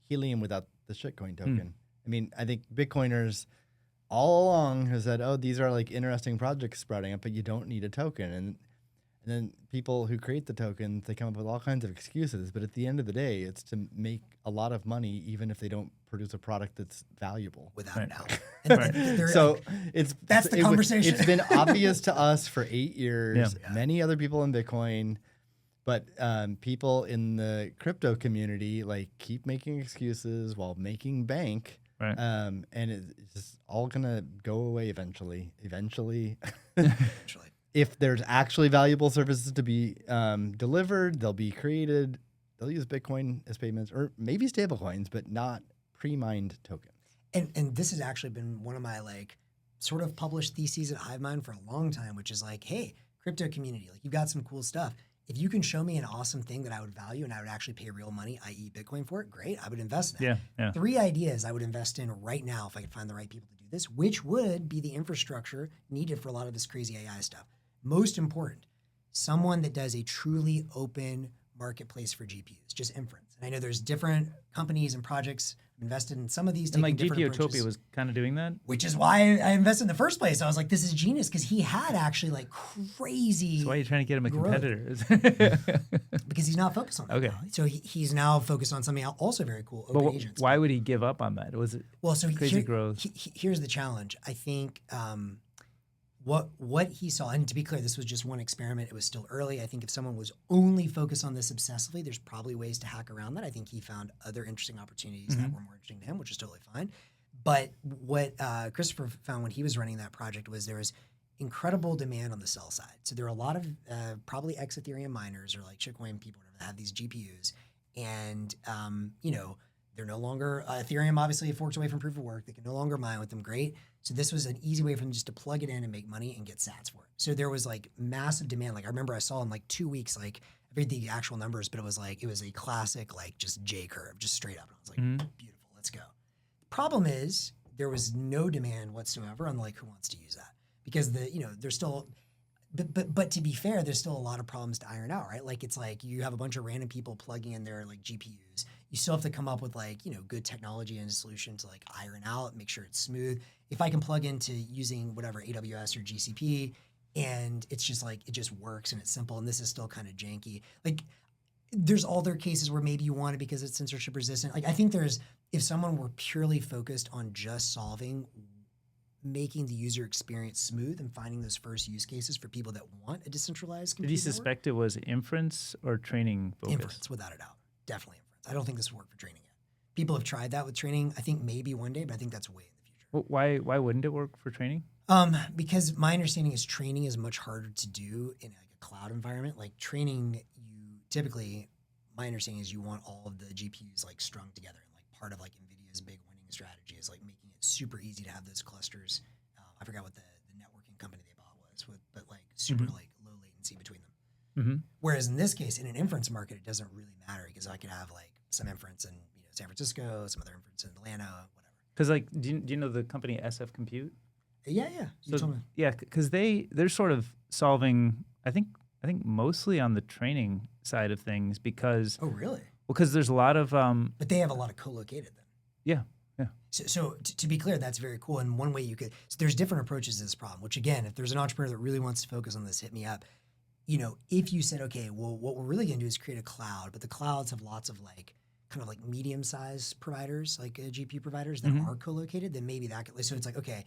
helium without the shitcoin token. I mean, I think Bitcoiners all along have said, oh, these are like interesting projects sprouting up, but you don't need a token. And then people who create the tokens, they come up with all kinds of excuses. But at the end of the day, it's to make a lot of money, even if they don't produce a product that's valuable. Without a doubt. So that's the conversation. It's been obvious to us for 8 years. Yeah. Many other people in Bitcoin, but people in the crypto community like keep making excuses while making bank. Right. And it's just all gonna go away eventually. Eventually. If there's actually valuable services to be delivered, they'll be created. They'll use Bitcoin as payments, or maybe stable coins, but not pre-mined tokens. And this has actually been one of my like sort of published theses at HiveMind for a long time, which is like, hey, crypto community, like you've got some cool stuff. If you can show me an awesome thing that I would value and I would actually pay real money, i.e. Bitcoin for it, great, I would invest in that. Yeah. 3 ideas I would invest in right now if I could find the right people to do this, which would be the infrastructure needed for a lot of this crazy AI stuff. Most important, someone that does a truly open marketplace for GPUs, just inference. And I know there's different companies and projects invested in some of these. And like GPUtopia GPUtopia was kind of doing that, which is why I invested in the first place. I was like, this is genius, because he had actually like crazy. So why are you trying to get him a growth. competitor? Because he's not focused on that. Okay. Now. So he's now focused on something also very cool, open agents. Why would he give up on that? Was it crazy growth? Here's the challenge. I think what he saw, and to be clear, this was just one experiment. It was still early. I think if someone was only focused on this obsessively, there's probably ways to hack around that. I think he found other interesting opportunities that were more interesting to him, which is totally fine. But what Christopher found when he was running that project was there was incredible demand on the sell side. So there are a lot of probably ex-Ethereum miners or like shitcoin people that have these GPUs, and they're no longer Ethereum obviously forks away from proof of work. They can no longer mine with them. Great. So this was an easy way for them just to plug it in and make money and get sats for it. So there was like massive demand. Like I remember I saw in like 2 weeks, like I forget the actual numbers, but it was a classic like just J curve, just straight up. And I was like, beautiful, let's go. The problem is there was no demand whatsoever on like who wants to use that, because there's still. But to be fair, there's still a lot of problems to iron out, right? Like it's like you have a bunch of random people plugging in their like GPUs. You still have to come up with like, good technology and a solution to like iron out, make sure it's smooth. If I can plug into using whatever AWS or GCP and it's just like, it just works and it's simple and this is still kind of janky. Like there's other cases where maybe you want it because it's censorship resistant. Like I think if someone were purely focused on just making the user experience smooth and finding those first use cases for people that want a decentralized compute Did he suspect it was inference or training focus? Inference, without a doubt. Definitely inference. I don't think this will work for training yet. People have tried that with training, I think maybe one day, but I think that's way in the future. Well, why wouldn't it work for training? Because my understanding is training is much harder to do in like a cloud environment. Like training, my understanding is you want all of the GPUs like strung together. And like part of like NVIDIA's big winning strategy is like making it super easy to have those clusters. I forgot what the networking company they bought was, but like super like low latency between them. Whereas in this case, in an inference market, it doesn't really matter because I could have like some inference in San Francisco, some other inference in Atlanta, whatever. Because like, do you know the company SF Compute? Yeah. You told me. Yeah, because they're sort of solving, I think mostly on the training side of things because. Oh really? Well, because there's a lot of. But they have a lot of co-located then. Yeah. Yeah. So to be clear, that's very cool. And one way you could, so there's different approaches to this problem, which again, if there's an entrepreneur that really wants to focus on this, hit me up. You know, if you said, okay, well, what we're really going to do is create a cloud, but the clouds have lots of like, kind of like medium-sized providers, like GPU providers that are co-located, then maybe that could, so it's like, okay,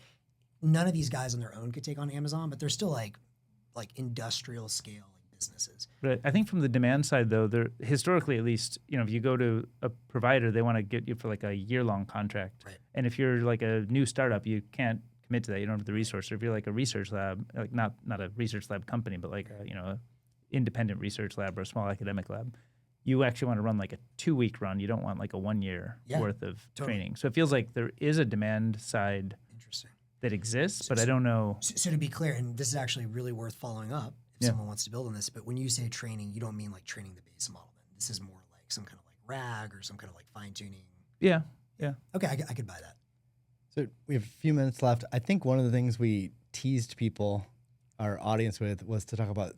none of these guys on their own could take on Amazon, but they're still like industrial scale businesses. But I think from the demand side, though, they're historically at least, you know, if you go to a provider, they want to get you for like a year-long contract. Right. And if you're like a new startup, you can't commit to that. You don't have the resource. Or if you're like a research lab, like not a research lab company, but like a, you know, a independent research lab or a small academic lab, you actually want to run like a 2-week run. You don't want like a 1 year worth of training. So it feels like there is a demand side that exists, but I don't know. So to be clear, and this is actually really worth following up if someone wants to build on this, but when you say training, you don't mean like training the base model. Then this is more like some kind of like RAG or some kind of like fine tuning. Yeah. Okay, I could buy that. So we have a few minutes left. I think one of the things we teased people, our audience, with was to talk about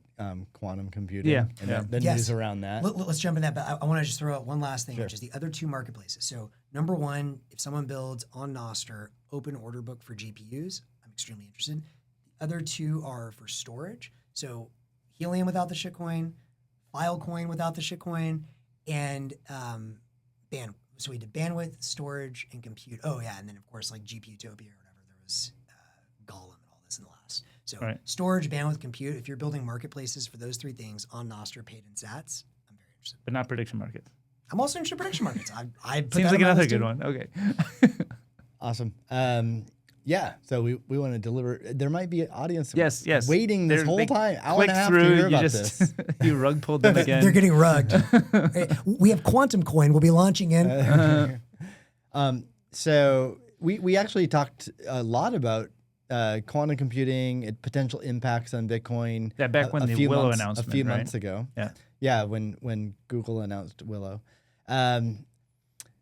quantum computing and the news around that. Let's jump in that, but I want to just throw out one last thing, which is the other two marketplaces. So number one, if someone builds on Nostr open order book for GPUs, I'm extremely interested. The other two are for storage. So Helium without the shitcoin, Filecoin without the shitcoin, and bandwidth. So we did bandwidth, storage, and compute. Oh yeah, and then of course like GPUtopia or whatever. There was Golem and all this in the last. So storage, bandwidth, compute. If you're building marketplaces for those three things on Nostr, paid in Sats, I'm very interested. But not prediction markets. I'm also interested in prediction markets. I put Seems that like on my another list good too. one. Okay. Awesome. Yeah, so we want to deliver. There might be an audience waiting this whole time, hour and a half to hear about this. You rug pulled them again. They're getting rugged. We have Quantum Coin we'll be launching in. So we actually talked a lot about quantum computing, potential impacts on Bitcoin. Yeah, back when the Willow announcement, a few months ago. Yeah, when Google announced Willow.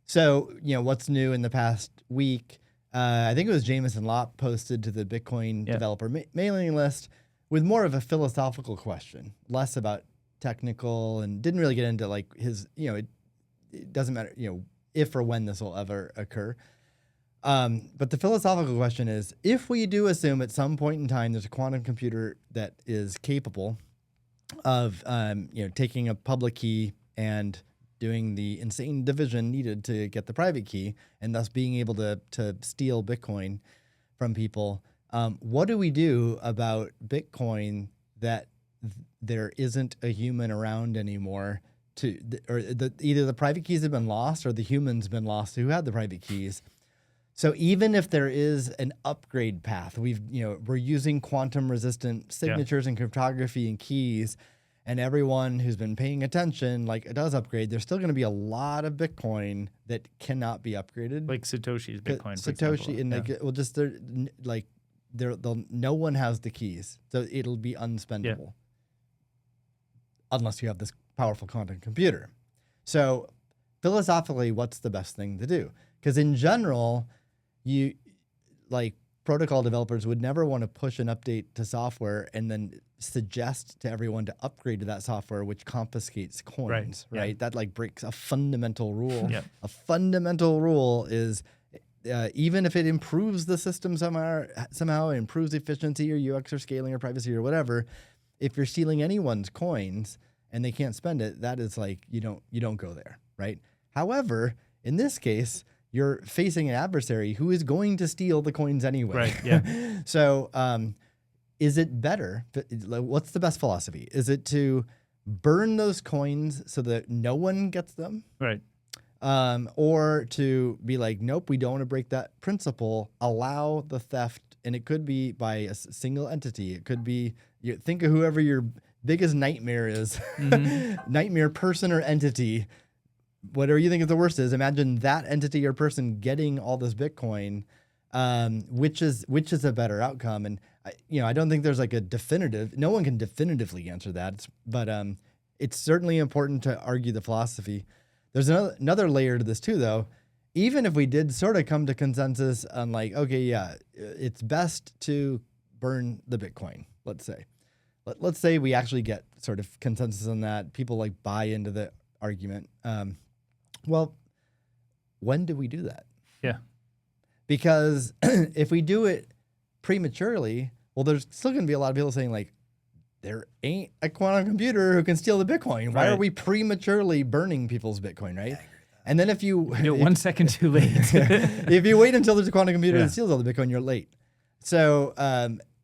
So what's new in the past week? I think it was Jameson Lopp posted to the Bitcoin developer mailing list with more of a philosophical question, less about technical, and didn't really get into like his, it doesn't matter, if or when this will ever occur. But the philosophical question is, if we do assume at some point in time there's a quantum computer that is capable of, taking a public key and doing the insane division needed to get the private key, and thus being able to steal Bitcoin from people. What do we do about Bitcoin that there isn't a human around anymore either the private keys have been lost or the human's been lost who had the private keys? So even if there is an upgrade path, we're using quantum resistant signatures and cryptography and keys, and everyone who's been paying attention, like it does upgrade, there's still going to be a lot of Bitcoin that cannot be upgraded. Like Satoshi's Bitcoin, for Satoshi, example. and no one has the keys, so it'll be unspendable unless you have this powerful quantum computer. So philosophically, what's the best thing to do? Because in general, protocol developers would never want to push an update to software and then suggest to everyone to upgrade to that software, which confiscates coins, right? That breaks a fundamental rule. A fundamental rule is even if it improves the system somehow, it improves efficiency or UX or scaling or privacy or whatever, if you're stealing anyone's coins and they can't spend it, that is you don't go there, right? However, in this case, you're facing an adversary who is going to steal the coins anyway. Right, yeah. So is it better? What's the best philosophy? Is it to burn those coins so that no one gets them? Right. Or to be like, nope, we don't want to break that principle, allow the theft, and it could be by a single entity. It could be, think of whoever your biggest nightmare is, nightmare person or entity. Whatever you think is the worst is, imagine that entity or person getting all this Bitcoin, which is a better outcome. And I don't think there's a definitive. No one can definitively answer that. But it's certainly important to argue the philosophy. There's another layer to this too, though. Even if we did sort of come to consensus on it's best to burn the Bitcoin. Let's say we actually get sort of consensus on that. People buy into the argument. Well, when do we do that? Yeah. because if we do it prematurely, well, there's still going to be a lot of people saying like, there ain't a quantum computer who can steal the Bitcoin. Why are we prematurely burning people's Bitcoin, right? And then if you do it 1 second too late, if you wait until there's a quantum computer that steals all the Bitcoin, you're late. So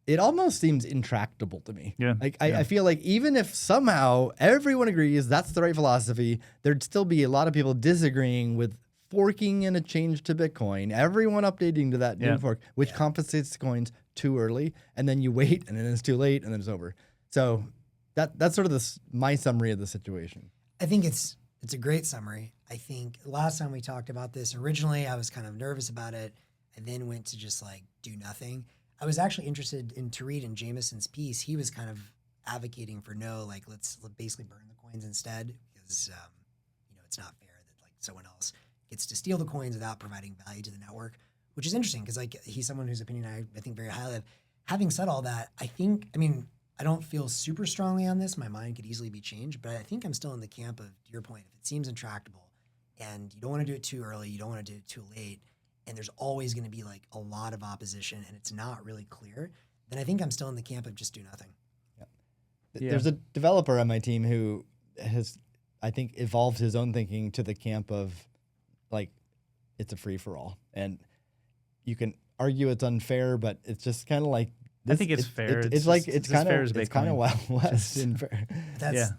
it almost seems intractable to me. Yeah. Like I feel like even if somehow everyone agrees that's the right philosophy, there'd still be a lot of people disagreeing with forking in a change to Bitcoin, everyone updating to that new fork, which compensates the coins too early, and then you wait, and then it's too late, and then it's over. So that's sort of my summary of the situation. I think it's a great summary. I think last time we talked about this, originally I was kind of nervous about it. I then went to just like do nothing. I was actually interested to read in Jameson's piece. He was kind of advocating for let's basically burn the coins instead, because it's not fair that like someone else gets to steal the coins without providing value to the network, which is interesting because like he's someone whose opinion I think very highly of. Having said all that, I don't feel super strongly on this. My mind could easily be changed, but I think I'm still in the camp of, to your point, if it seems intractable and you don't want to do it too early, you don't want to do it too late, and there's always going to be like a lot of opposition and it's not really clear, then I think I'm still in the camp of just do nothing. Yeah. There's a developer on my team who has, I think, evolved his own thinking to the camp of like, it's a free for all. And you can argue it's unfair, but it's just kind of like, I think it's fair. It's kind of Wild West. That's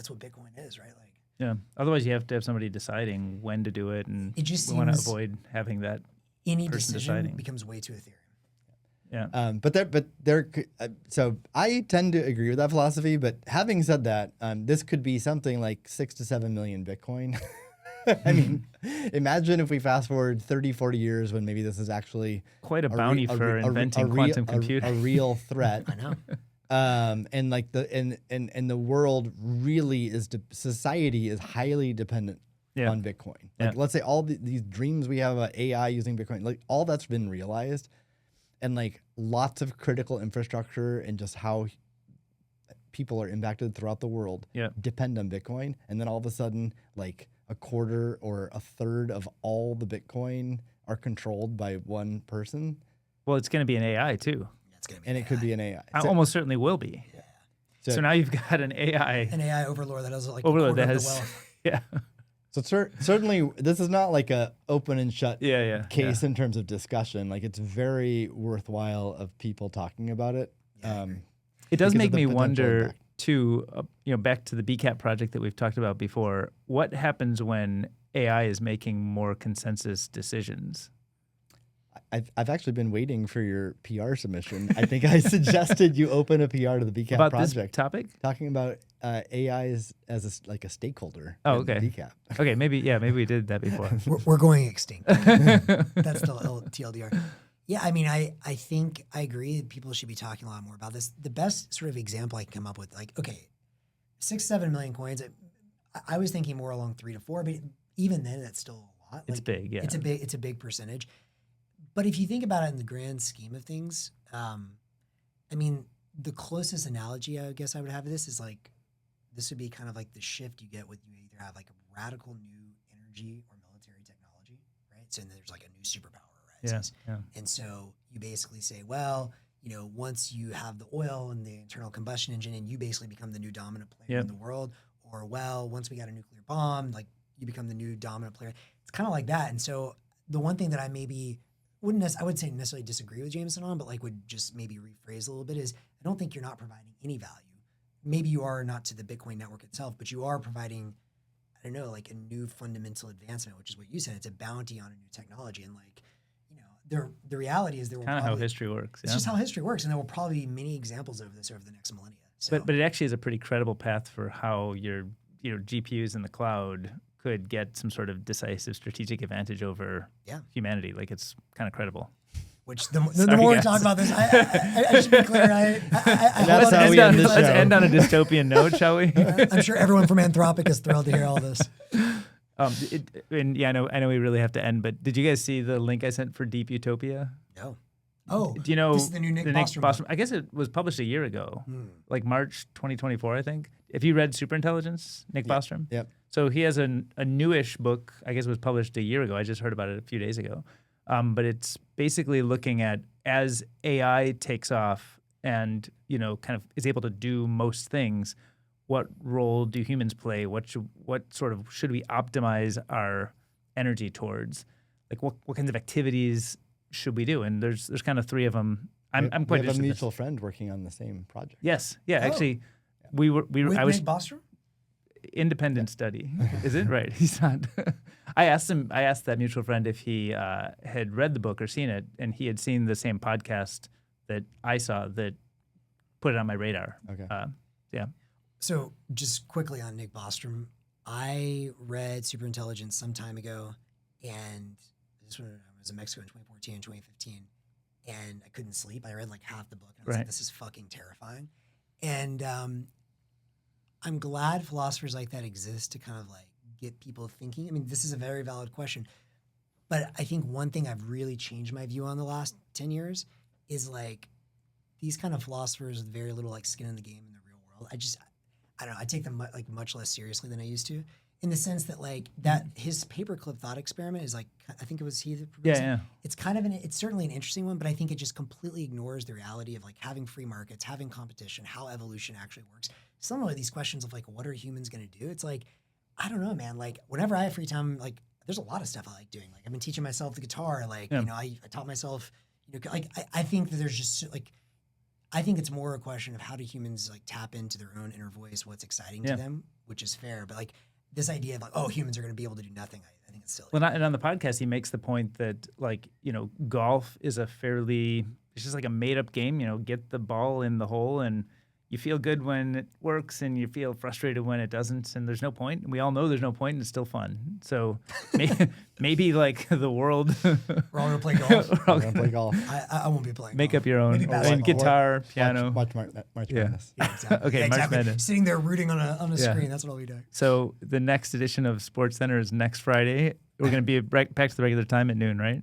what Bitcoin is, right? Like, yeah. Otherwise, you have to have somebody deciding when to do it, and it just we want to avoid having that. Any person decision deciding. becomes way too Ethereum. Yeah. So I tend to agree with that philosophy. But having said that, this could be something like 6 to 7 million Bitcoin. I mean, imagine if we fast forward 30, 40 years when maybe this is actually quite a bounty for inventing quantum computing. A real threat. I know. And like the world really is, society is highly dependent on Bitcoin. Like let's say all these dreams we have about AI using Bitcoin, like all that's been realized, and like lots of critical infrastructure and just how people are impacted throughout the world depend on Bitcoin. And then all of a sudden, like a quarter or a third of all the Bitcoin are controlled by one person. Well, it's going to be an AI too. It's gonna be and it could be an AI. Almost certainly will be. Yeah. So now you've got an AI overlord that does like overlord that has has So certainly this is not like a open and shut case in terms of discussion. Like it's very worthwhile of people talking about it. It does make me wonder too, back to the BCAP project that we've talked about before, what happens when AI is making more consensus decisions? I've actually been waiting for your PR submission. I think I suggested you open a PR to the BCAP about project. This topic? Talking about AI as a stakeholder. Oh, okay. BCAP. Okay, maybe we did that before. We're going extinct. That's the TLDR. Yeah, I mean, I think I agree that people should be talking a lot more about this. The best sort of example I can come up with, like, okay, 6-7 million coins. I was thinking more along 3 to 4, but even then, that's still a lot. It's big, yeah. It's a big percentage. But if you think about it in the grand scheme of things, I mean, the closest analogy I guess I would have to this is like, this would be kind of like the shift you get when you either have like a radical new energy or military technology, right? So then there's like a new superpower arises. Yeah. And so you basically say, well, once you have the oil and the internal combustion engine and you basically become the new dominant player in the world, or well, once we got a nuclear bomb, like you become the new dominant player. It's kind of like that. And so the one thing that I I would say necessarily disagree with Jameson on, but like would just maybe rephrase a little bit is I don't think you're not providing any value. Maybe you are not to the Bitcoin network itself, but you are providing, I don't know, like a new fundamental advancement, which is what you said. It's a bounty on a new technology. And like, the reality is there will kind of how history works. It's just how history works. And there will probably be many examples of this over the next millennia. So. But it actually is a pretty credible path for how your GPUs in the cloud could get some sort of decisive strategic advantage over humanity. Like it's kind of credible. Which the more we talk about this, I should be clear. Let's end on a dystopian note, shall we? I'm sure everyone from Anthropic is thrilled to hear all this. I know we really have to end, but did you guys see the link I sent for Deep Utopia? No. Oh, do you know this is the new Nick Bostrom? I guess it was published a year ago, like March 2024, I think. If you read Superintelligence, Nick Bostrom? Yep. So he has a newish book, I guess it was published a year ago. I just heard about it a few days ago, but it's basically looking at as AI takes off and kind of is able to do most things, what role do humans play? What sort of should we optimize our energy towards? Like what kinds of activities should we do? And there's kind of three of them. I'm quite we have interested a in mutual this. friend working on the same project. Yes, yeah, Oh. actually, we were. With I was Nick Bostrom? independent study. Is it right? He's not. I asked that mutual friend if he had read the book or seen it, and he had seen the same podcast that I saw that put it on my radar. Okay. Yeah. So just quickly on Nick Bostrom, I read Superintelligence some time ago, and this one I was in Mexico in 2014 and 2015, and I couldn't sleep. I read like half the book, and I was Right. like, this is fucking terrifying. And I'm glad philosophers like that exist to kind of like get people thinking. I mean, this is a very valid question, but I think one thing I've really changed my view on the last 10 years is like these kind of philosophers with very little like skin in the game in the real world. I don't know. I take them like much less seriously than I used to, in the sense that like that his paperclip thought experiment is like, I think it was he that proposed it. Yeah. It's kind of it's certainly an interesting one, but I think it just completely ignores the reality of like having free markets, having competition, how evolution actually works. Some of these questions of like, what are humans going to do? It's like, I don't know, man. Like whenever I have free time, like there's a lot of stuff I like doing. Like I've been teaching myself the guitar. Like, Yeah. I taught myself, like I think that there's just like, I think it's more a question of how do humans like tap into their own inner voice, what's exciting Yeah. to them, which is fair. But like this idea of like, oh, humans are going to be able to do nothing, I think it's silly. Well, and on the podcast, he makes the point that like golf is it's just like a made up game. Get the ball in the hole, and you feel good when it works, and you feel frustrated when it doesn't. And there's no point. And we all know there's no point, and it's still fun. So maybe like the world, We're all going to play golf. We're gonna play golf. I won't be playing make golf. up your own, Maybe and basketball. guitar, piano. Watch March Yeah. Madness. Yeah, exactly. Okay, Yeah, March exactly. Madness. Sitting there rooting on a Yeah. screen. That's what I'll be doing. So the next edition of Sports Center is next Friday. We're going to be back to the regular time at noon, right?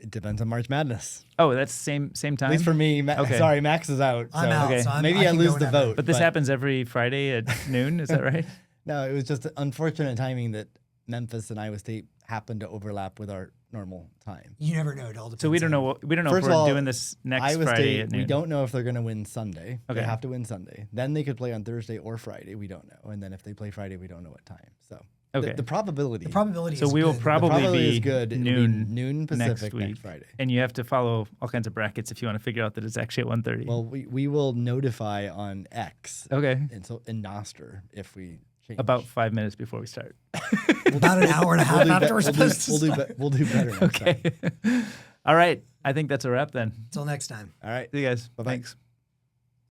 It depends on March Madness. Oh, that's same time. At least for me. Okay. Sorry, Max is out. I'm so out. okay. So maybe I I can lose go the whenever. vote. But this happens every Friday at noon. Is that right? No, it was just unfortunate timing that Memphis and Iowa State happened to overlap with our normal time. You never know. It all depends. So we don't know. We don't know if First of we're all, doing this next Iowa Friday State, at noon. we don't know if they're going to win Sunday. Okay. They have to win Sunday. Then they could play on Thursday or Friday. We don't know. And then if they play Friday, we don't know what time. So Okay. the probability. The probability So is we will good. the probably probability be is good. It'll be noon Pacific week. next Friday. And you have to follow all kinds of brackets if you want to figure out that it's actually at 1:30. Well, we will notify on X okay. and so in Nostr if we change. About 5 minutes before we start. About an hour and a half We'll after do, we're supposed to start. we'll do better next time. Okay. All right. I think that's a wrap then. Until next time. All right. See you guys. Bye-bye. Thanks.